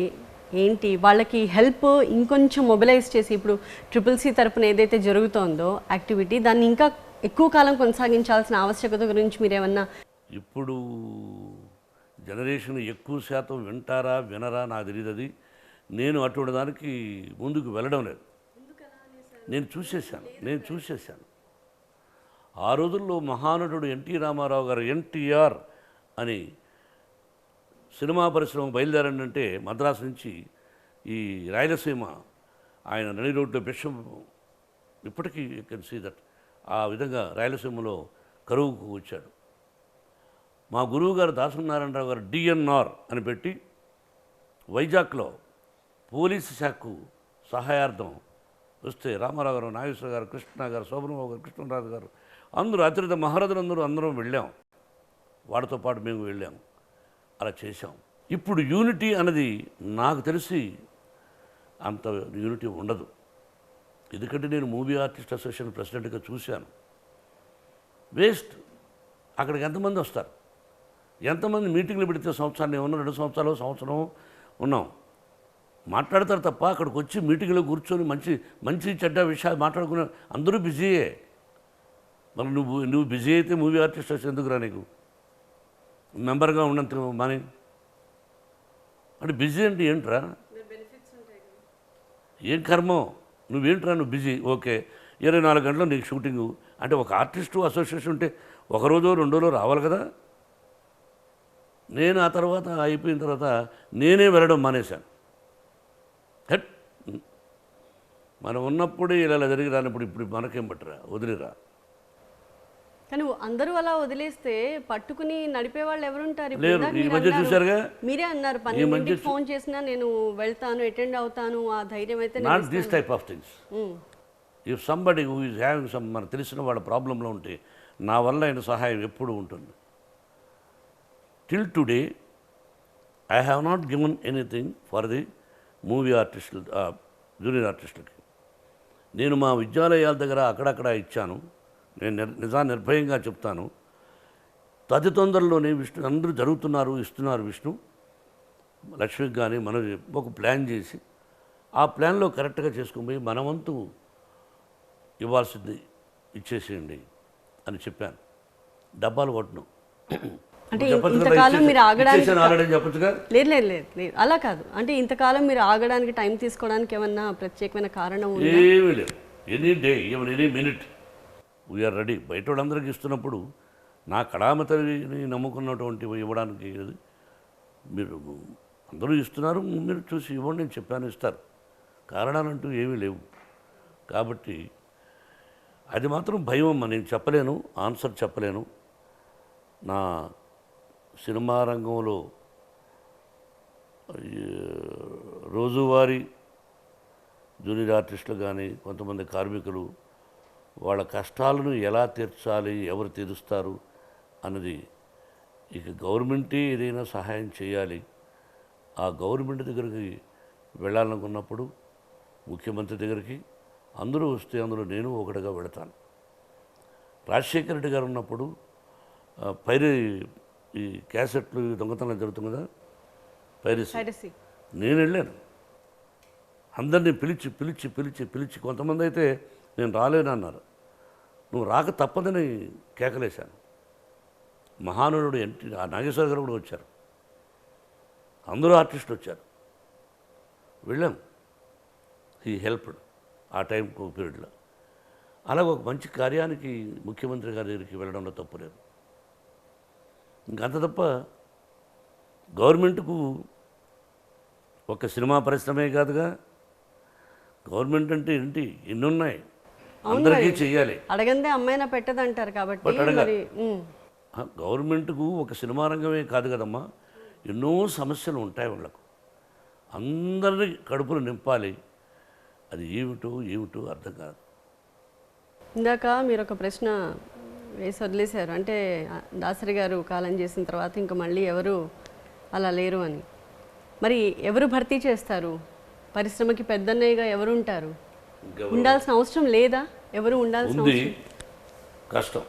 ఏంటి? వాళ్ళకి హెల్ప్ ఇంకొంచెం మొబిలైజ్ చేసి, ఇప్పుడు CCC తరపున ఏదైతే జరుగుతోందో యాక్టివిటీ, దాన్ని ఇంకా ఎక్కువ కాలం కొనసాగించాల్సిన ఆవశ్యకత గురించి మీరేమన్నా? ఇప్పుడు జనరేషన్ ఎక్కువ శాతం వింటారా వినరా నాకు తెలియదు. అది నేను అటువంటి దానికి ముందుకు వెళ్ళడం లేదు. నేను చూసేశాను. ఆ రోజుల్లో మహానటుడు ఎన్టీ రామారావు గారు ఎన్టీఆర్ అని సినిమా పరిశ్రమ బయలుదేరంటే మద్రాసు నుంచి ఈ రాయలసీమ, ఆయన నడి రోడ్లో బిషప్, ఇప్పటికీ యూ కెన్ సీ దట్. ఆ విధంగా రాయలసీమలో కరువుకు వచ్చాడు. మా గురువు గారు దాసనారాయణరావు గారు DNR అని పెట్టి వైజాగ్లో పోలీసు శాఖకు సహాయార్థం వస్తే రామారావు గారు, నాగేశ్వర గారు, కృష్ణ గారు, శోభనబాబు గారు, కృష్ణరాజు గారు అందరూ అతిరిత మహారథులందరూ అందరం వెళ్ళాం. వాడితో పాటు మేము వెళ్ళాం. అలా చేశాం. ఇప్పుడు యూనిటీ అన్నది నాకు తెలిసి అంత యూనిటీ ఉండదు. ఎందుకంటే నేను మూవీ ఆర్టిస్ట్ అసోసియేషన్ ప్రెసిడెంట్గా చూశాను. వేస్ట్. అక్కడికి ఎంతమంది వస్తారు? ఎంతమంది మీటింగ్లు పెడితే సంవత్సరాన్ని ఏమన్నా 2 సంవత్సరాలు సంవత్సరం ఉన్నాం మాట్లాడతారు తప్ప అక్కడికి వచ్చి మీటింగ్లో కూర్చొని మంచి చెడ్డ విషయాలు మాట్లాడుకునే అందరూ బిజీయే. మరి నువ్వు బిజీ అయితే మూవీ ఆర్టిస్ట్ వచ్చి ఎందుకురా నీకు మెంబర్గా ఉన్నంత మనీ అంటే బిజీ అంటే ఏంట్రా? ఏం కర్మో నువ్వేంట్రా? నువ్వు బిజీ. ఓకే 24 గంటలు నీకు షూటింగు అంటే ఒక ఆర్టిస్టు అసోసియేషన్ ఉంటే ఒకరోజు 2 రోజులు రావాలి కదా. నేను ఆ తర్వాత అయిపోయిన తర్వాత నేనే వెళ్ళడం మానేశాను. హట్ మనం ఉన్నప్పుడు ఇలా జరిగి రానప్పుడు ఇప్పుడు మనకేం పట్టరా, వదిలిరా. కానీ అందరూ అలా వదిలేస్తే పట్టుకుని నడిపే వాళ్ళు ఎవరుంటారు? ఇప్పుడు లేరు. ఇందాక ఈ మీరు మధ్య అన్నారు, చూశారుగా, మీరే అన్నారు 12ంటికి ఫోన్ చేసినా నేను వెళ్తాను, అటెండ్ అవుతాను, ఆ ధైర్యం అయితే నేను not these type of things. Um. If somebody who is having some మనకు తెలిసిన వాళ్ళ ప్రాబ్లంలో ఉంటే నా వల్ల ఆయన సహాయం ఎప్పుడూ ఉంటుంది. Till today I have not given anything for the movie ఆర్టిస్టులు, జూనియర్ ఆర్టిస్టులకి. నేను మా విద్యాలయాల దగ్గర అక్కడక్కడ ఇచ్చాను. నేను నిర్భయంగా చెప్తాను. అతి తొందరలోనే విష్ణు అందరూ జరుగుతున్నారు, ఇస్తున్నారు. విష్ణు లక్ష్మికి కానీ మనం ఒక ప్లాన్ చేసి ఆ ప్లాన్లో కరెక్ట్గా చేసుకుని పోయి మన వంతు ఇవ్వాల్సింది ఇచ్చేసేయండి అని చెప్పాను. డబ్బాలు కొట్టను. అంటే ఇంతకాలం మీరు ఆగడానికి ఆల్రెడీ చెప్పచ్చుగా. లేదు లేదు లేదు లేదు అలా కాదు. అంటే ఇంతకాలం మీరు ఆగడానికి, టైం తీసుకోవడానికి ఏమన్నా ప్రత్యేకమైన కారణం ఉందా? ఏమీ లేదు. Any day even any minute we are ready. బయట వాళ్ళందరికీ ఇస్తున్నప్పుడు నా కళామతని నమ్ముకున్నటువంటి ఇవ్వడానికి మీరు అందరూ ఇస్తున్నారు, మీరు చూసి ఇవ్వండి నేను చెప్పాను, ఇస్తారు. కారణాలంటూ ఏమీ లేవు. కాబట్టి అది మాత్రం భయం అమ్మ. నేను చెప్పలేను, ఆన్సర్ చెప్పలేను. నా సినిమా రంగంలో రోజువారీ జూనియర్ ఆర్టిస్టులు కానీ కొంతమంది కార్మికులు వాళ్ళ కష్టాలను ఎలా తీర్చాలి, ఎవరు తీరుస్తారు అన్నది ఇక గవర్నమెంటే ఏదైనా సహాయం చేయాలి. ఆ గవర్నమెంట్ దగ్గరికి వెళ్ళాలనుకున్నప్పుడు ముఖ్యమంత్రి దగ్గరికి అందరూ వస్తే అందులో నేను ఒకటిగా వెళతాను. రాజశేఖర రెడ్డి గారు ఉన్నప్పుడు ఈ క్యాసెట్లు దొంగతనం జరుగుతుంది కదా, పైరసీ, నేను వెళ్ళాను. అందరినీ పిలిచి పిలిచి పిలిచి పిలిచి కొంతమంది అయితే నేను రాలేనన్నారు. నువ్వు రాక తప్పదని కేకలేశాను. మహానుడు నాగేశ్వర గారు కూడా వచ్చారు, అందరూ ఆర్టిస్టులు వచ్చారు. వెళ్ళాం. హీ హెల్ప్డ్ ఆ టైం పీరియడ్లో. అలాగ ఒక మంచి కార్యానికి ముఖ్యమంత్రి గారి దగ్గరికి వెళ్ళడంలో తప్పు లేదు. ఇంకంత తప్ప గవర్నమెంట్కు ఒక సినిమా పరిశ్రమే కాదుగా, గవర్నమెంట్ అంటే ఏంటి, ఎన్ని ఉన్నాయి, అందరికీ చెయ్యాలి. అడగందే అమ్మాయినా పెట్టదంటారు కాబట్టి మరి గవర్నమెంట్కు ఒక సినిమా రంగమే కాదు కదమ్మా, ఎన్నో సమస్యలు ఉంటాయి వాళ్ళకు. అందరినీ కడుపులు నింపాలి. అది ఏమిటో అర్థం కాదు. ఇందాక మీరు ఒక ప్రశ్న వేసి వదిలేశారు, అంటే దాసరి గారు కాలం చేసిన తర్వాత ఇంకా మళ్ళీ ఎవరు అలా లేరు అని. మరి ఎవరు భర్తీ చేస్తారు? పరిశ్రమకి పెద్దన్నయ్యగా ఎవరు ఉంటారు? ఉండాల్సిన అవసరం లేదా? ఎవరు ఉండాల్సిన అవసరం? కష్టం.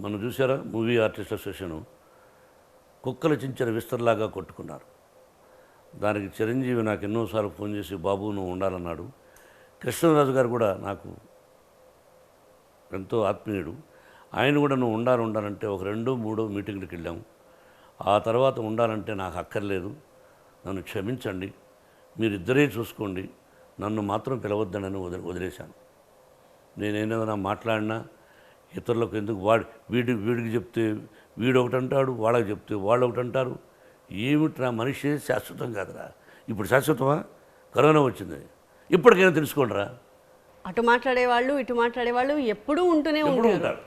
మనం చూసారా మూవీ ఆర్టిస్ట్ అసోసియేషను కుక్కలు చించిన విస్తరలాగా కొట్టుకున్నారు. దానికి చిరంజీవి నాకు ఎన్నోసార్లు ఫోన్ చేసి బాబు నువ్వు ఉండాలన్నాడు. కృష్ణరాజు గారు కూడా నాకు ఎంతో ఆత్మీయుడు. ఆయన కూడా నువ్వు ఉండాలంటే ఒక 2-3 మీటింగ్లకు వెళ్ళాము. ఆ తర్వాత ఉండాలంటే నాకు అక్కర్లేదు, నన్ను క్షమించండి, మీరిద్దరే చూసుకోండి, నన్ను మాత్రం పిలవద్దనని వదిలేశాను. నేనేదైనా మాట్లాడినా ఇతరులకు ఎందుకు వీడికి చెప్తే వీడు ఒకటి అంటాడు, వాళ్ళకి చెప్తే వాళ్ళు ఒకటి అంటారు. ఏమిట్రా, మనిషి శాశ్వతం కాదురా. ఇప్పుడు శాశ్వతమా? కరోనా వచ్చింది, ఇప్పటికైనా తెలుసుకోండిరా. అటు మాట్లాడేవాళ్ళు ఇటు మాట్లాడేవాళ్ళు ఎప్పుడూ ఉంటూనే ఉంటారు.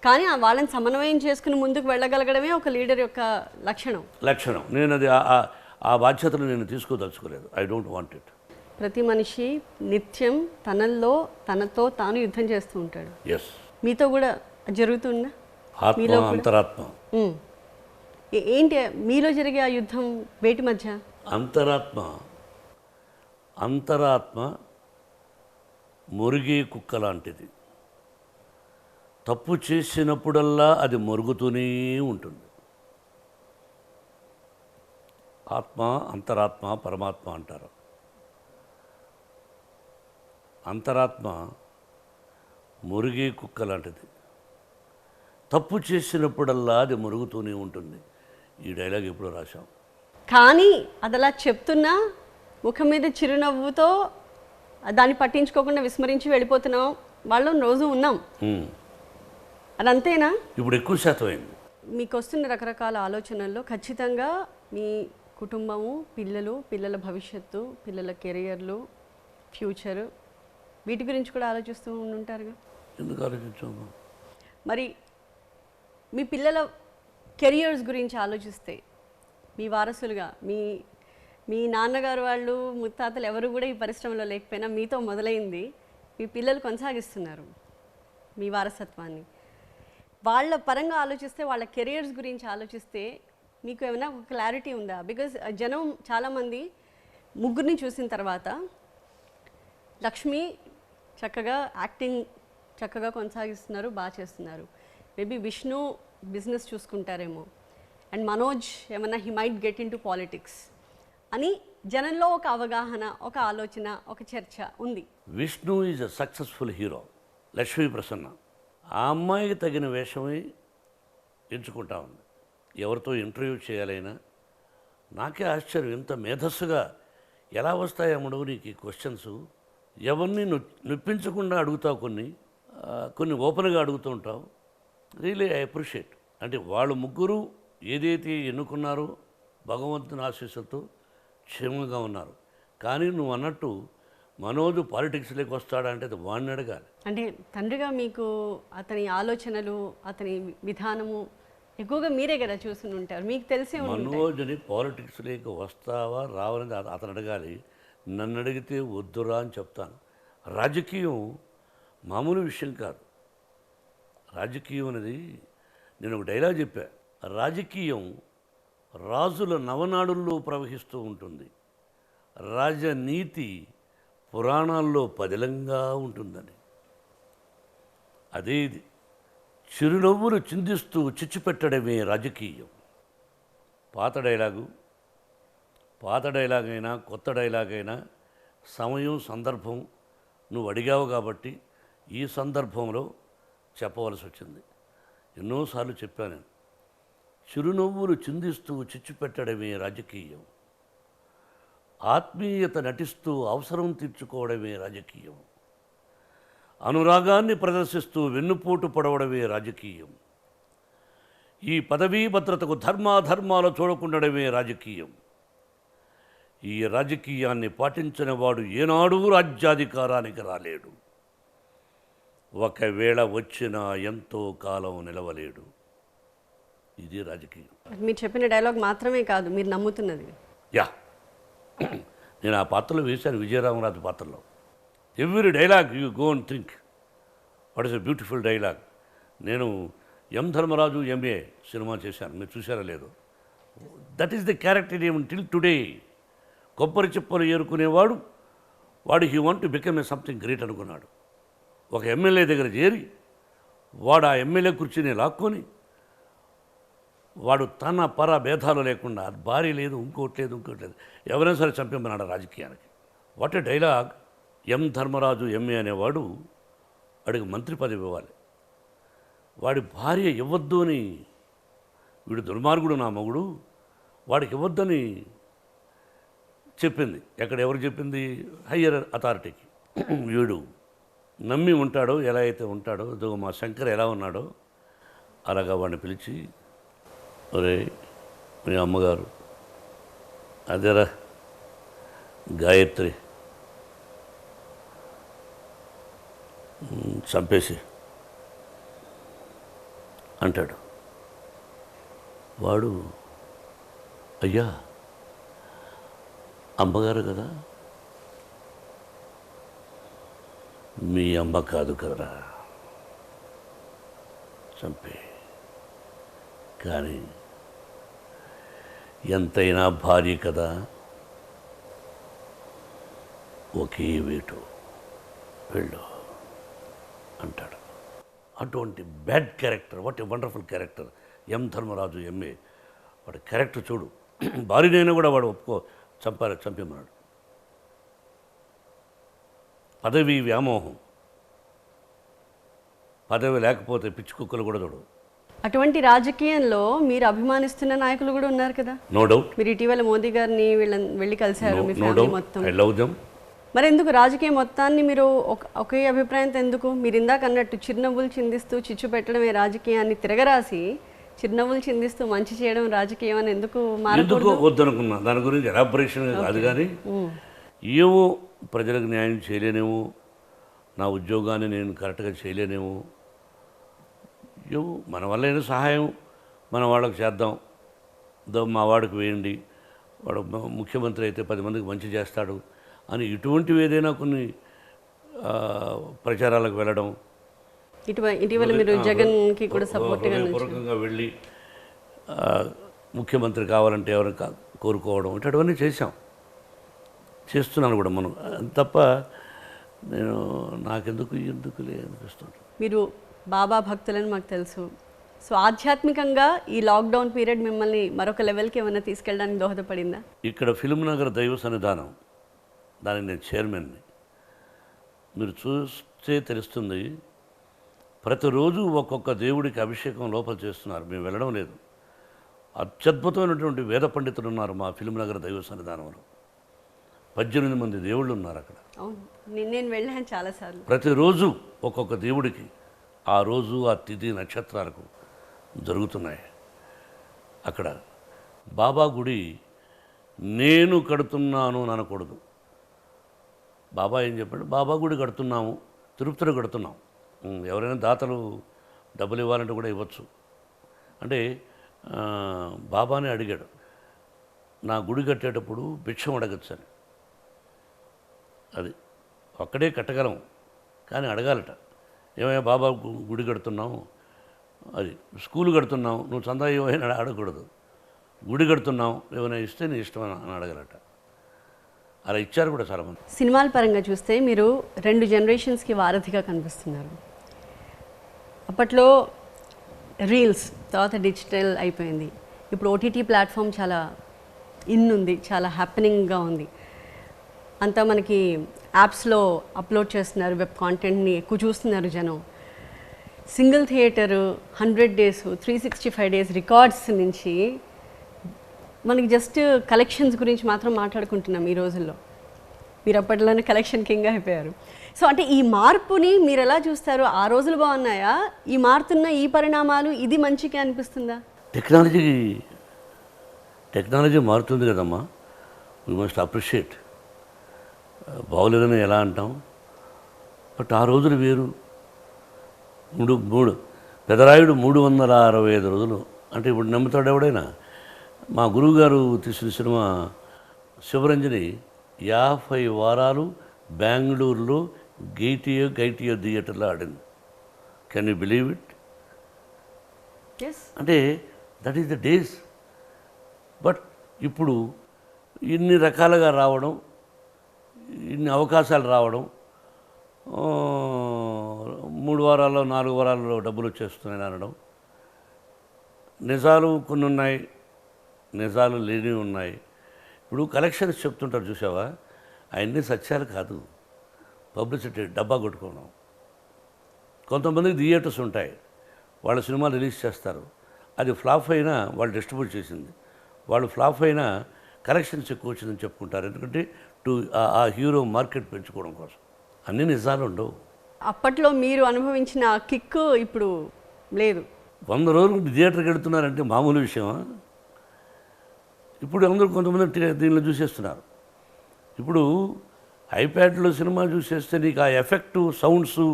కానీ వాళ్ళని సమన్వయం చేసుకుని ముందుకు వెళ్ళగలగడమే ఒక లీడర్ యొక్క లక్షణం. నేను అది ఆ బాధ్యతను నేను తీసుకోదలుచుకోలేదు. I don't want it. ప్రతి మనిషి నిత్యం తనతో తాను యుద్ధం చేస్తూ ఉంటాడు. ఎస్. మీతో కూడా జరుగుతుందా? ఆత్మ అంతరాత్మ. ఉమ్. ఏంటి మీలో జరిగే ఆ యుద్ధం వేటి మధ్య? అంతరాత్మ మురిగే కుక్క లాంటిది. తప్పు చేసినప్పుడల్లా అది మొరుగుతూనే ఉంటుంది. ఆత్మ, అంతరాత్మ, పరమాత్మ అంటారు. అంతరాత్మ మురిగే కుక్క లాంటిది. తప్పు చేసినప్పుడల్లా అది మురుగుతూనే ఉంటుంది. ఈ డైలాగ్ ఎప్పుడో రాశాం. కానీ అది అలా చెప్తున్నా ముఖం మీద చిరునవ్వుతో దాన్ని పట్టించుకోకుండా విస్మరించి వెళ్ళిపోతున్నాం వాళ్ళం రోజు ఉన్నాం. అదంతేనా? ఇప్పుడు ఎక్కువ శాతం అయింది. మీకు వస్తున్న రకరకాల ఆలోచనల్లో ఖచ్చితంగా మీ కుటుంబము, పిల్లల భవిష్యత్తు, పిల్లల కెరియర్లు, ఫ్యూచరు, వీటి గురించి కూడా ఆలోచిస్తూ ఉంటారుగా. ఎందుకు ఆలోచించాము? మరి మీ పిల్లల కెరియర్స్ గురించి ఆలోచిస్తే మీ వారసులుగా మీ నాన్నగారు వాళ్ళు, ముత్తాతలు ఎవరు కూడా ఈ పరిశ్రమలో లేకపోయినా మీతో మొదలైంది మీ పిల్లలు కొనసాగిస్తున్నారు మీ వారసత్వాన్ని. వాళ్ళ పరంగా ఆలోచిస్తే, వాళ్ళ కెరియర్స్ గురించి ఆలోచిస్తే మీకు ఏమైనా ఒక క్లారిటీ ఉందా? బికాజ్ జనం చాలామంది ముగ్గురిని చూసిన తర్వాత లక్ష్మి చక్కగా యాక్టింగ్ చక్కగా కొనసాగిస్తున్నారు, బాగా చేస్తున్నారు, మేబీ విష్ణు బిజినెస్ చూసుకుంటారేమో, అండ్ మనోజ్ ఏమన్నా he might get in to politics అని జనంలో ఒక అవగాహన, ఒక ఆలోచన, ఒక చర్చ ఉంది. Vishnu is a successful hero. Lakshmi Prasanna ఆ అమ్మాయికి తగిన వేషమే ఎంచుకుంటా ఉంది. ఎవరితో ఇంటర్వ్యూ చేయాలైనా నాకే ఆశ్చర్యం, ఇంత మేధస్సుగా ఎలా వస్తాయి అమ్మడు నీకు ఈ క్వశ్చన్స్? ఎవరిని నొప్పించకుండా అడుగుతావు, కొన్ని ఓపెన్గా అడుగుతూ ఉంటావు. Really I appreciate. అంటే వాళ్ళు ముగ్గురు ఏదైతే ఎన్నుకున్నారో భగవంతుని ఆశీస్సులతో క్షేమంగా ఉన్నారు. కానీ నువ్వు అన్నట్టు మనోజ్ పాలిటిక్స్లోకి వస్తాడంటే అది వాడిని అడగాలి. అంటే తండ్రిగా మీకు అతని ఆలోచనలు, అతని విధానము ఎక్కువగా మీరే కదా చూసుకుని ఉంటారు, మీకు తెలిసే ఉంటుంది. మనోజ్ని పాలిటిక్స్లోకి వస్తావా రావాలని అతను అడగాలి. నన్ను అడిగితే వద్దురా అని చెప్తాను. రాజకీయం మామూలు విషయం కాదు. రాజకీయం అనేది, నేను ఒక డైలాగ్ చెప్పా, రాజకీయం రాజుల నవనాడుల్లో ప్రవహిస్తూ ఉంటుంది, రాజనీతి పురాణాల్లో పదిలంగా ఉంటుందని. అదే ఇది. చిరునవ్వులు చిందిస్తూ చిచ్చుపెట్టడమే రాజకీయం. పాత డైలాగ్ అయినా కొత్త డైలాగ్ అయినా సమయం, సందర్భం నువ్వు అడిగావు కాబట్టి ఈ సందర్భంలో చెప్పవలసి వచ్చింది. ఎన్నోసార్లు చెప్పాను. చిరునవ్వులు చిందిస్తూ చిచ్చుపెట్టడమే రాజకీయం. ఆత్మీయత నటిస్తూ అవసరం తీర్చుకోవడమే రాజకీయం. అనురాగాన్ని ప్రదర్శిస్తూ వెన్నుపోటు పడవడమే రాజకీయం. ఈ పదవీ భద్రతకు ధర్మాధర్మాలు చూడకుండడమే రాజకీయం. ఈ రాజకీయాన్ని పాటించిన వాడు ఏనాడూ రాజ్యాధికారానికి రాలేడు. ఒకవేళ వచ్చినా ఎంతో కాలం నిలవలేడు. ఇది రాజకీయం. మీరు చెప్పిన డైలాగ్ మాత్రమే కాదు, మీరు నమ్ముతున్నది. యా, నేను ఆ పాత్రలో వేశాను, విజయరామరాజు పాత్రలో. Every dialogue you go and think what is a beautiful dialogue. నేను ఎం ధర్మరాజు ఎంఏ సినిమా చేశాను, మీరు చూసారా లేదు? That is the character even till today. కొబ్బరి చిప్పలు ఏరుకునేవాడు వాడు he want to become a something great అనుకున్నాడు. ఒక ఎమ్మెల్యే దగ్గర చేరి వాడు ఆ ఎమ్మెల్యే కుర్చీని లాక్కొని వాడు తన పర భేదాలు లేకుండా, భార్య లేదు, ఇంకోటి లేదు, ఎవరైనా సరే చంపేమన్నాడు రాజకీయానికి. What a dialogue. M Dharmaraju MA అనేవాడు వాడికి మంత్రి పదవి ఇవ్వాలి, వాడి భార్య ఇవ్వద్దు అని, వీడు దుర్మార్గుడు నా మొగుడు వాడికి ఇవ్వద్దని చెప్పింది. ఎవరు చెప్పింది? హయ్యర్ అథారిటీకి. వీడు నమ్మి ఉంటాడో, ఎలా అయితే ఉంటాడో, మా శంకర్ ఎలా ఉన్నాడో అలాగా వాడిని పిలిచి, ఒరే మీ అమ్మగారు అదేరా గాయత్రి చంపేసి అంటాడు. వాడు అయ్యా అమ్మగారు కదా, మీ అమ్మ కాదు కదరా చంపే, కానీ ఎంతైనా భార్య కదా, ఒకే వేటు వెళ్ళు అంటాడు. అటువంటి bad character, what a wonderful character M Dharmaraju MA. వాడి క్యారెక్టర్ చూడు, భార్యనైనా కూడా వాడు చంపేమన్నాడు. పదవి వ్యామోహం, పదవి లేకపోతే పిచ్చి కుక్కలు కూడా చూడు. అటువంటి రాజకీయంలో మీరు అభిమానిస్తున్న నాయకులు కూడా ఉన్నారు కదా. No doubt. మీరు ఇటీవల మోదీ గారిని వెళ్ళి కలిశారు, మీ ఫ్యామిలీ మొత్తం. I love them. మరి ఎందుకు రాజకీయం మొత్తాన్ని మీరు ఒకే అభిప్రాయంతో ఎందుకు? మీరు ఇందాక అన్నట్టు చిరునవ్వులు చిందిస్తూ చిచ్చు పెట్టడమే రాజకీయాన్ని తిరగరాసి చిరునవ్వులు చిందిస్తూ మంచి చేయడం రాజకీయం అని ఎందుకు ఎందుకు వద్దనుకున్నా? దాని గురించి ఎలాబరేషన్ కాదు, కానీ ఏమో ప్రజలకు న్యాయం చేయలేనేమో, నా ఉద్యోగాన్ని నేను కరెక్ట్గా చేయలేనేమో, ఏమో మన వల్ల అయినా సహాయం మన వాళ్ళకి చేద్దాం, మా వాడికి వేయండి, వాడు ముఖ్యమంత్రి అయితే 10 మందికి మంచి చేస్తాడు అని ఇటువంటివి ఏదైనా కొన్ని ప్రచారాలకు వెళ్ళడం. ఇటీవల మీరు జగన్కి కూడా సపోర్ట్గా పూర్వకంగా వెళ్ళి ముఖ్యమంత్రి కావాలంటే ఎవరిని కోరుకోవడం, ఇటువంటివన్నీ చేస్తున్నాను కూడా మనం. తప్ప నేను ఎందుకులే అనిపిస్తుంది. మీరు బాబా భక్తులని మాకు తెలుసు. సో ఆధ్యాత్మికంగా ఈ లాక్డౌన్ పీరియడ్ మిమ్మల్ని మరొక లెవెల్కి ఏమైనా తీసుకెళ్ళడానికి దోహదపడిందా? ఇక్కడ ఫిల్మ్ నగర్ దైవ సన్నిధానం, దానికి నేను చైర్మన్ని. మీరు చూస్తే తెలుస్తుంది, ప్రతిరోజు ఒక్కొక్క దేవుడికి అభిషేకం లోపల చేస్తున్నారు, మేము వెళ్ళడం లేదు. అత్యద్భుతమైనటువంటి వేద పండితులు ఉన్నారు మా ఫిల్మ్ నగర్ దైవ సన్నిధానంలో. 18 మంది దేవుళ్ళు ఉన్నారు అక్కడ. నేను వెళ్ళాను చాలాసార్లు. ప్రతిరోజు ఒక్కొక్క దేవుడికి ఆ రోజు ఆ తిథి నక్షత్రాలకు జరుగుతున్నాయి. అక్కడ బాబా గుడి నేను కడుతున్నాను అని అనకూడదు. బాబా ఏం చెప్పాడు? బాబా గుడి కడుతున్నాము, తిరుపతిలో కడుతున్నాం. ఎవరైనా దాతలు డబ్బులు ఇవ్వాలంటే కూడా ఇవ్వచ్చు. అంటే బాబానే అడిగాడు, నా గుడి కట్టేటప్పుడు భిక్షం అడగచ్చు అని. అది ఒక్కడే కట్టగలం, కానీ అడగాలట. ఏమైనా బాబా గుడి కడుతున్నావు, అది స్కూల్ కడుతున్నావు, నువ్వు చందా ఏమైనా అడగకూడదు. గుడి కడుతున్నావు, ఏమైనా ఇస్తే నీ ఇష్టం అని అడగాలట. అలా ఇచ్చారు కూడా చాలామంది. సినిమాల పరంగా చూస్తే మీరు 2 జనరేషన్స్కి వారధిగా కనిపిస్తున్నారు. అప్పట్లో రీల్స్, తర్వాత డిజిటల్ అయిపోయింది. ఇప్పుడు ఓటీటీ ప్లాట్ఫామ్ చాలా ఉంది, చాలా హ్యాపెనింగ్గా ఉంది. అంతా మనకి యాప్స్లో అప్లోడ్ చేస్తున్నారు, వెబ్ కాంటెంట్ని ఎక్కువ చూస్తున్నారు జనం. Single theatre 100 days 365 days records నుంచి మనకి జస్ట్ కలెక్షన్స్ గురించి మాత్రం మాట్లాడుకుంటున్నాం ఈ రోజుల్లో. మీరు అప్పట్లోనే కలెక్షన్ కింగ్ అయిపోయారు. సో అంటే ఈ మార్పుని మీరు ఎలా చూస్తారు? ఆ రోజులు బాగున్నాయా? ఈ మారుతున్న ఈ పరిణామాలు ఇది మంచిగా అనిపిస్తుందా? టెక్నాలజీ మారుతుంది కదమ్మా, వీ మస్ట్ అప్రిషియేట్. బాగోలేదని ఎలా అంటాం? బట్ ఆ రోజులు వేరు. మూడు పెదరాయుడు 365 రోజులు అంటే ఇప్పుడు నమ్ముతాడు ఎవడైనా? మా గురువుగారు తీసిన సినిమా శివరంజని 50 వారాలు బెంగళూరులో గైటియో థియేటర్లో ఆడింది. Can you believe it? అంటే that is the days. But ఇప్పుడు ఇన్ని రకాలుగా రావడం, ఇన్ని అవకాశాలు రావడం, 3 వారాల్లో 4 వారాల్లో డబ్బులు వచ్చేస్తున్నాయని అనడం. నిజాలు కొన్ని ఉన్నాయి, నిజాలు లేనివి ఉన్నాయి. ఇప్పుడు కలెక్షన్స్ చెప్తుంటారు చూసావా, అవన్నీ సత్యాలు కాదు, పబ్లిసిటీ డబ్బా కొట్టుకోవడం. కొంతమందికి థియేటర్స్ ఉంటాయి, వాళ్ళ సినిమా రిలీజ్ చేస్తారు, అది ఫ్లాప్ అయినా వాళ్ళు డిస్ట్రిబ్యూట్ చేసింది, వాళ్ళు ఫ్లాప్ అయినా కలెక్షన్స్ ఎక్కువ వచ్చిందని చెప్పుకుంటారు. ఎందుకంటే ఆ హీరో మార్కెట్ పెంచుకోవడం కోసం. అన్నీ నిజాలు ఉండవు. అప్పట్లో మీరు అనుభవించిన కిక్ ఇప్పుడు లేదు. 100 రోజులు థియేటర్కి వెళుతున్నారంటే మామూలు విషయమా? ఇప్పుడు అందరూ కొంతమంది దీనిలో చూసేస్తున్నారు. ఇప్పుడు ఐప్యాడ్లో సినిమా చూసేస్తే నీకు ఆ ఎఫెక్టు, సౌండ్స్,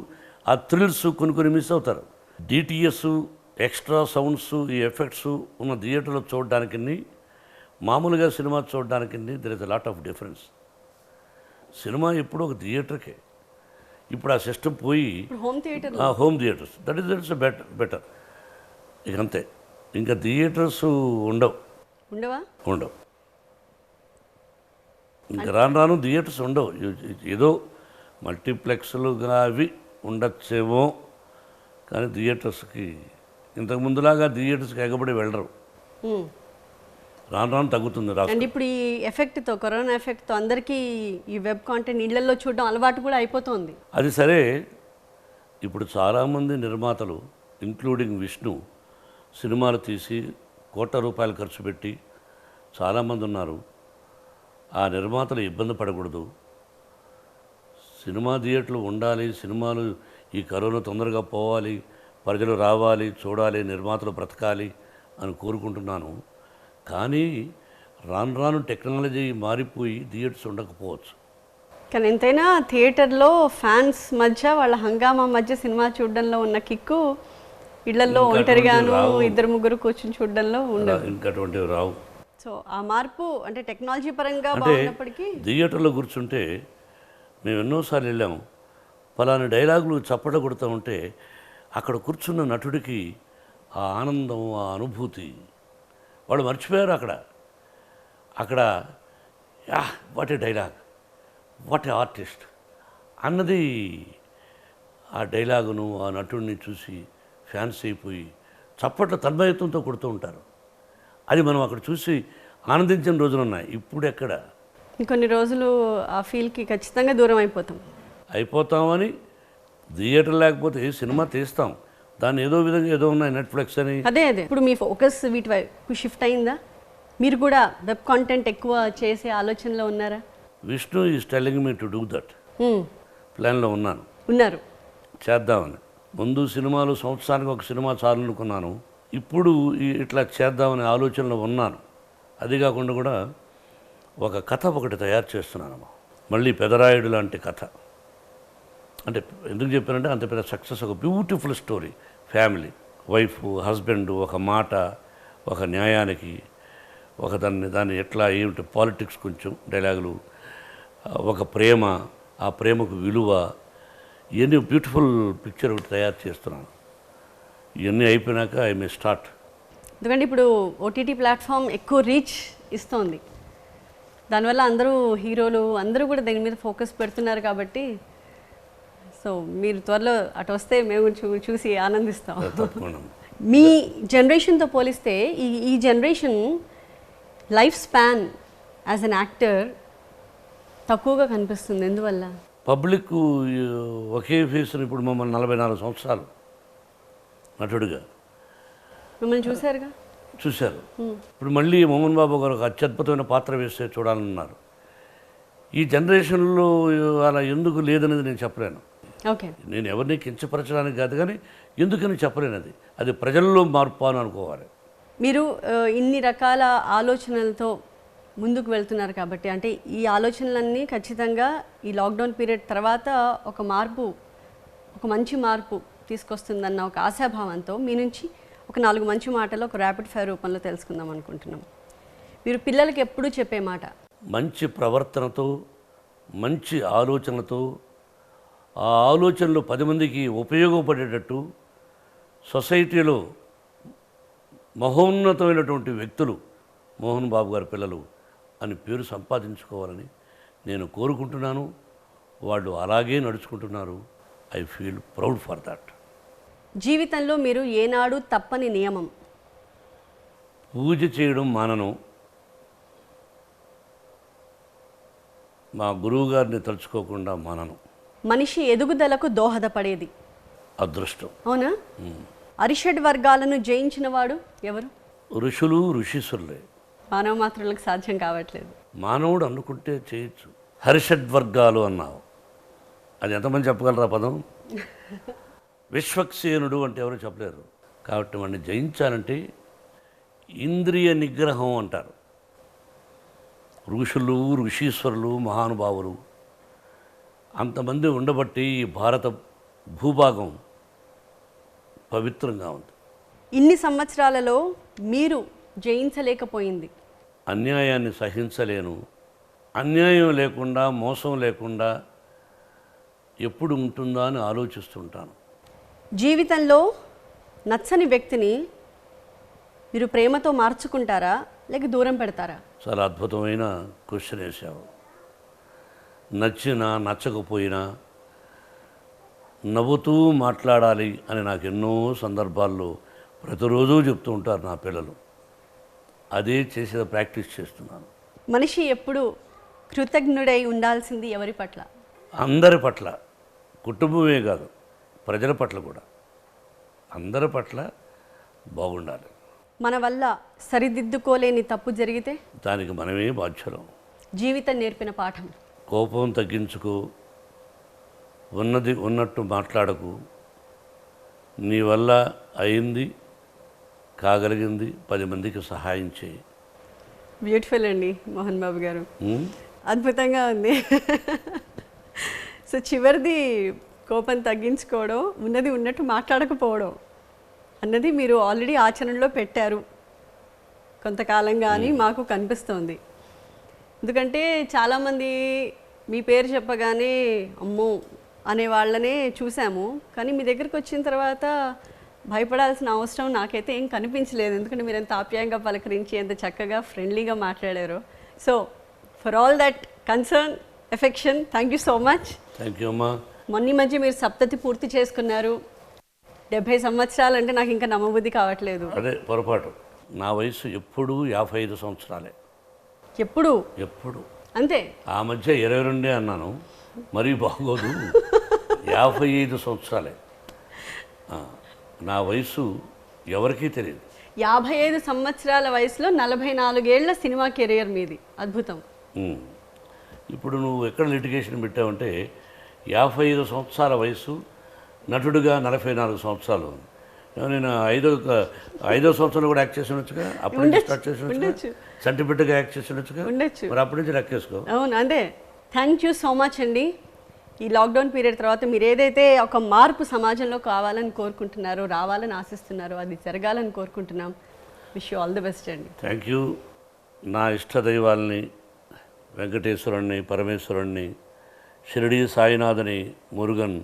ఆ థ్రిల్స్ కొన్ని మిస్ అవుతారు. డిటిఎస్, ఎక్స్ట్రా సౌండ్స్, ఈ ఎఫెక్ట్స్ ఉన్న థియేటర్లో చూడడానికి మామూలుగా సినిమా చూడడానికి there is a lot of difference. Cinema ఎప్పుడు ఒక థియేటర్కే. ఇప్పుడు ఆ సిస్టమ్ పోయి ఇప్పుడు home theatre home theatres that's better ఇక అంతే. ఇంకా థియేటర్స్ ఉండవు ఉండవా? ఉండవు ఇంకా రాను రాను థియేటర్స్ ఉండవు. ఏదో మల్టీప్లెక్స్లుగా అవి ఉండొచ్చేమో, కానీ థియేటర్స్కి ఇంతకు ముందులాగా థియేటర్స్కి ఎగబడి వెళ్ళరు. రాను రాను తగ్గుతుంది అండ్ ఇప్పుడు ఈ ఎఫెక్ట్తో, కరోనా ఎఫెక్ట్తో అందరికీ ఈ వెబ్ కాంటెంట్ ఇళ్లలో చూడడం అలవాటు కూడా అయిపోతుంది. అది సరే. ఇప్పుడు చాలామంది నిర్మాతలు ఇంక్లూడింగ్ విష్ణు సినిమాలు తీసి కోట్ల రూపాయలు ఖర్చు పెట్టి చాలామంది ఉన్నారు. ఆ నిర్మాతలు ఇబ్బంది పడకూడదు, సినిమా థియేటర్లు ఉండాలి, సినిమాలు ఈ కరోనా తొందరగా పోవాలి, ప్రజలు రావాలి, చూడాలి, నిర్మాతలు బ్రతకాలి అని కోరుకుంటున్నాను. కానీ రాను రాను టెక్నాలజీ మారిపోయి థియేటర్స్ ఉండకపోవచ్చు. కానీ ఎంతైనా థియేటర్లో ఫ్యాన్స్ మధ్య, వాళ్ళ హంగామా మధ్య సినిమా చూడడంలో ఉన్న కిక్కు ఇళ్లలో ఒంటరిగాను ఇద్దరు ముగ్గురు కూర్చొని చూడడంలో ఉండదు. ఇంకటువంటివి రావు. సో ఆ మార్పు అంటే టెక్నాలజీ పరంగా అంటే బాగున్నప్పటికీ థియేటర్లో కూర్చుంటే మేము ఎన్నోసార్లు వెళ్ళాము. పలానా డైలాగులు చప్పట కొడుతూ ఉంటే అక్కడ కూర్చున్న నటుడికి ఆ ఆనందం, ఆ అనుభూతి వాళ్ళు మర్చిపోయారు. అక్కడ what a dialogue, what a artist అన్నది ఆ డైలాగును, ఆ నటుడిని చూసి ఫ్యాన్స్ అయిపోయి చప్పట్ల తన్మయత్వంతో కొడుతూ ఉంటారు. అది మనం అక్కడ చూసి ఆనందించిన రోజులు ఉన్నాయి. ఇప్పుడు ఎక్కడ? ఇంకొన్ని రోజులు ఆ ఫీల్కి ఖచ్చితంగా దూరం అయిపోతామని థియేటర్ లేకపోతే సినిమా తీస్తాం, దాన్ని ఏదో విధంగా ఏదో ఉన్నాయి నెట్ఫ్లిక్స్ అని. అదే ఇప్పుడు మీ ఫోకస్ వీటి వైపు షిఫ్ట్ అయిందా? మీరు కూడా వెబ్ కాంటెంట్ ఎక్కువ చేసే ఆలోచనలో ఉన్నారా? Vishnu is telling me to do that. ప్లాన్లో ఉన్నారు చేద్దామని. ముందు సినిమాలు సంవత్సరానికి ఒక సినిమా చాలనుకున్నాను. ఇప్పుడు ఇట్లా చేద్దామనే ఆలోచనలో ఉన్నాను. అది కాకుండా కూడా ఒక కథ ఒకటి తయారు చేస్తున్నాను. మళ్ళీ పెదరాయుడు లాంటి కథ. అంటే ఎందుకు చెప్పానంటే అంత పెద్ద సక్సెస్, ఒక beautiful story. Family, wife, husband, ఒక మాట, ఒక న్యాయానికి, ఒక దాన్ని ఎట్లా ఏమిటి పాలిటిక్స్, కొంచెం డైలాగులు, ఒక ప్రేమ, ఆ ప్రేమకు విలువ, ఇవన్నీ బ్యూటిఫుల్ పిక్చర్ ఒకటి తయారు చేస్తున్నాను. ఇవన్నీ అయిపోయినాక ఐ మే స్టార్ట్. ఎందుకంటే ఇప్పుడు ఓటీటీ ప్లాట్ఫామ్ ఎక్కువ రీచ్ ఇస్తోంది, దానివల్ల అందరూ హీరోలు అందరూ కూడా దీని మీద ఫోకస్ పెడుతున్నారు. కాబట్టి సో మీరు త్వరలో అటు వస్తే మేము చూసి ఆనందిస్తాం. మీ జనరేషన్తో పోలిస్తే ఈ generation life span as an actor తక్కువగా కనిపిస్తుంది. ఎందువల్ల? పబ్లిక్ ఒకే ఫేస్ని ఇప్పుడు మమ్మల్ని 44 సంవత్సరాలు నటుడిగా మిమ్మల్ని చూశారు. ఇప్పుడు మళ్ళీ మోహన్ బాబు గారు ఒక అత్యద్భుతమైన పాత్ర వేస్తే చూడాలన్నారు. ఈ జనరేషన్లో అలా ఎందుకు లేదనేది నేను చెప్పలేను. ఓకే, నేను ఎవరిని కించపరచడానికి కాదు, కానీ ఎందుకని చెప్పలేను. అది ప్రజల్లో మార్పు అని అనుకోవాలి. మీరు ఇన్ని రకాల ఆలోచనలతో ముందుకు వెళ్తున్నారు కాబట్టి, అంటే ఈ ఆలోచనలన్నీ ఖచ్చితంగా ఈ లాక్డౌన్ పీరియడ్ తర్వాత ఒక మంచి మార్పు తీసుకొస్తుందన్న ఒక ఆశాభావంతో మీ నుంచి ఒక 4 మంచి మాటలు ఒక ర్యాపిడ్ ఫైర్ రూపంలో తెలుసుకుందాం అనుకుంటున్నాం. మీరు పిల్లలకి ఎప్పుడూ చెప్పే మాట? మంచి ప్రవర్తనతో, మంచి ఆలోచనలతో, ఆ ఆలోచనలు 10 మందికి ఉపయోగపడేటట్టు, సొసైటీలో మహోన్నతమైనటువంటి వ్యక్తులు మోహన్ బాబు గారి పిల్లలు అని పేరు సంపాదించుకోవాలని నేను కోరుకుంటున్నాను. వాళ్ళు అలాగే నడుచుకుంటున్నారు. I feel proud for that. జీవితంలో మీరు ఏనాడు తప్పని నియమం? పూజ చేయడం మానను. మా గురువు గారిని తలుచుకోకుండా మానను. మనిషి ఎదుగుదలకు దోహదపడేది? అదృష్టం. అవునా? అరిషడ్ వర్గాలను జయించిన వాడు ఎవరు? ఋషులు, ఋషీశ్వరులే. మానవ మాత్రులకు సాధ్యం కావట్లేదు. మానవుడు అనుకుంటే చేయొచ్చు. హరిషడ్వర్గాలు అన్నావు, అది ఎంతమంది చెప్పగలరా పదం? విశ్వక్సేనుడు అంటే ఎవరు చెప్పలేరు. కాబట్టి వాడిని జయించాలంటే ఇంద్రియ నిగ్రహం అంటారు. ఋషులు, ఋషీశ్వరులు, మహానుభావులు అంతమంది ఉండబట్టి ఈ భారత భూభాగం పవిత్రంగా ఉంది. ఇన్ని సంవత్సరాలలో మీరు జయించలేకపోయింది? అన్యాయాన్ని సహించలేను. అన్యాయం లేకుండా, మోసం లేకుండా ఎప్పుడు ఉంటుందా అని ఆలోచిస్తుంటాను. జీవితంలో నచ్చని వ్యక్తిని మీరు ప్రేమతో మార్చుకుంటారా లేక దూరం పెడతారా? చాలా అద్భుతమైన క్వశ్చన్ వేసావు. నచ్చినా నచ్చకపోయినా నవ్వుతూ మాట్లాడాలి అని నాకు ఎన్నో సందర్భాల్లో ప్రతిరోజు చెప్తూ ఉంటారు నా పిల్లలు. అదే చేసే ప్రాక్టీస్ చేస్తున్నాను. మనిషి ఎప్పుడు కృతజ్ఞుడై ఉండాల్సింది ఎవరి పట్ల? అందరి పట్ల, కుటుంబమే కాదు ప్రజల పట్ల కూడా, అందరి పట్ల బాగుండాలి. మన వల్ల సరిదిద్దుకోలేని తప్పు జరిగితే దానికి మనమే బాధ్యులం. జీవితం నేర్పిన పాఠం: కోపం తగ్గించుకో, ఉన్నది ఉన్నట్టు మాట్లాడకు, నీ వల్ల అయింది కాగలిగింది 10 మందికి సహాయం చేయి. బ్యూటిఫుల్ అండి మోహన్ బాబు గారు, ఉమ్? అద్భుతంగా ఉంది. సో చివరిది కోపం తగ్గించుకోవడం, ఉన్నది ఉన్నట్టు మాట్లాడకపోవడం అన్నది మీరు ఆల్రెడీ ఆచరణలో పెట్టారు కొంతకాలంగా అని మాకు కనిపిస్తోంది. ఎందుకంటే చాలామంది మీ పేరు చెప్పగానే అమ్మో అనే వాళ్ళనే చూసాము, కానీ మీ దగ్గరికి వచ్చిన తర్వాత భయపడాల్సిన అవసరం నాకైతే ఏం కనిపించలేదు. ఎందుకంటే మీరు ఎంత ఆప్యాయంగా పలకరించి ఎంత చక్కగా ఫ్రెండ్లీగా మాట్లాడారు. So for all that concern, affection, thank you so much. Thank you అమ్మా. మొన్న మధ్య మీరు సప్తతి పూర్తి చేసుకున్నారు. 70 సంవత్సరాలు అంటే నాకు ఇంకా నమ్మబుద్ధి కావట్లేదు. అదే పొరపాటు. నా వయసు ఎప్పుడూ 55 సంవత్సరాలే. ఎప్పుడు ఎప్పుడు అంతే. ఆ మధ్య 22 అన్నాను, మరీ బాగోదు. 55 సంవత్సరాలే నా వయసు. ఎవరికీ తెలియదు. 55 సంవత్సరాల వయసులో 44 ఏళ్ల సినిమా కెరియర్ మీది. అద్భుతం. ఇప్పుడు నువ్వు ఎక్కడ లిటిగేషన్ పెట్టావంటే 55 సంవత్సరాల వయసు, నటుడుగా 44 సంవత్సరాలు. నేను ఐదో సంవత్సరంలో కూడా యాక్ట్ చేసి ఉండొచ్చుగా, అప్పటి నుంచి స్టార్ట్ చేసి ఉండొచ్చు, చంటిబిడ్డగా యాక్ట్ చేసి ఉండొచ్చుగా, మరి అప్పటి నుంచి లెక్కేసుకో. అవును, అదే. థ్యాంక్ యూ సో మచ్ అండి. ఈ లాక్డౌన్ పీరియడ్ తర్వాత మీరు ఏదైతే ఒక మార్పు సమాజంలో కావాలని కోరుకుంటున్నారో, రావాలని ఆశిస్తున్నారో, అది జరగాలని కోరుకుంటున్నాం. Wish you all the best అండి. Thank you. నా ఇష్టదైవాల్ని, వెంకటేశ్వరుణ్ణి, పరమేశ్వరుణ్ణి, షిరిడి సాయినాథని, మురుగన్,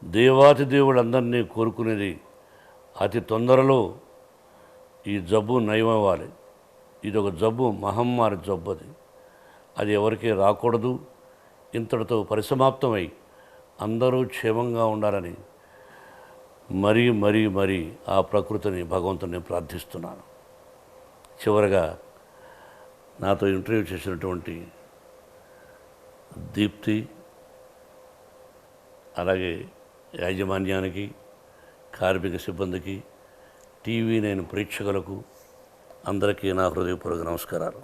దేవాతి దేవుళ్ళందరినీ కోరుకునేది అతి తొందరలో ఈ జబ్బు నయమవ్వాలి. ఇది ఒక జబ్బు, మహమ్మారి జబ్బు. అది ఎవరికీ రాకూడదు. ఇంతటితో పరిసమాప్తమై అందరూ క్షేమంగా ఉండాలని మరీ మరీ మరీ ఆ ప్రకృతిని, భగవంతుని ప్రార్థిస్తున్నాను. చివరగా నాతో ఇంటర్వ్యూ చేసినటువంటి దీప్తి, అలాగే యాజమాన్యానికి, కార్మిక సిబ్బందికి, TV9 ప్రేక్షకులకు అందరికీ నా హృదయపూర్వక నమస్కారాలు.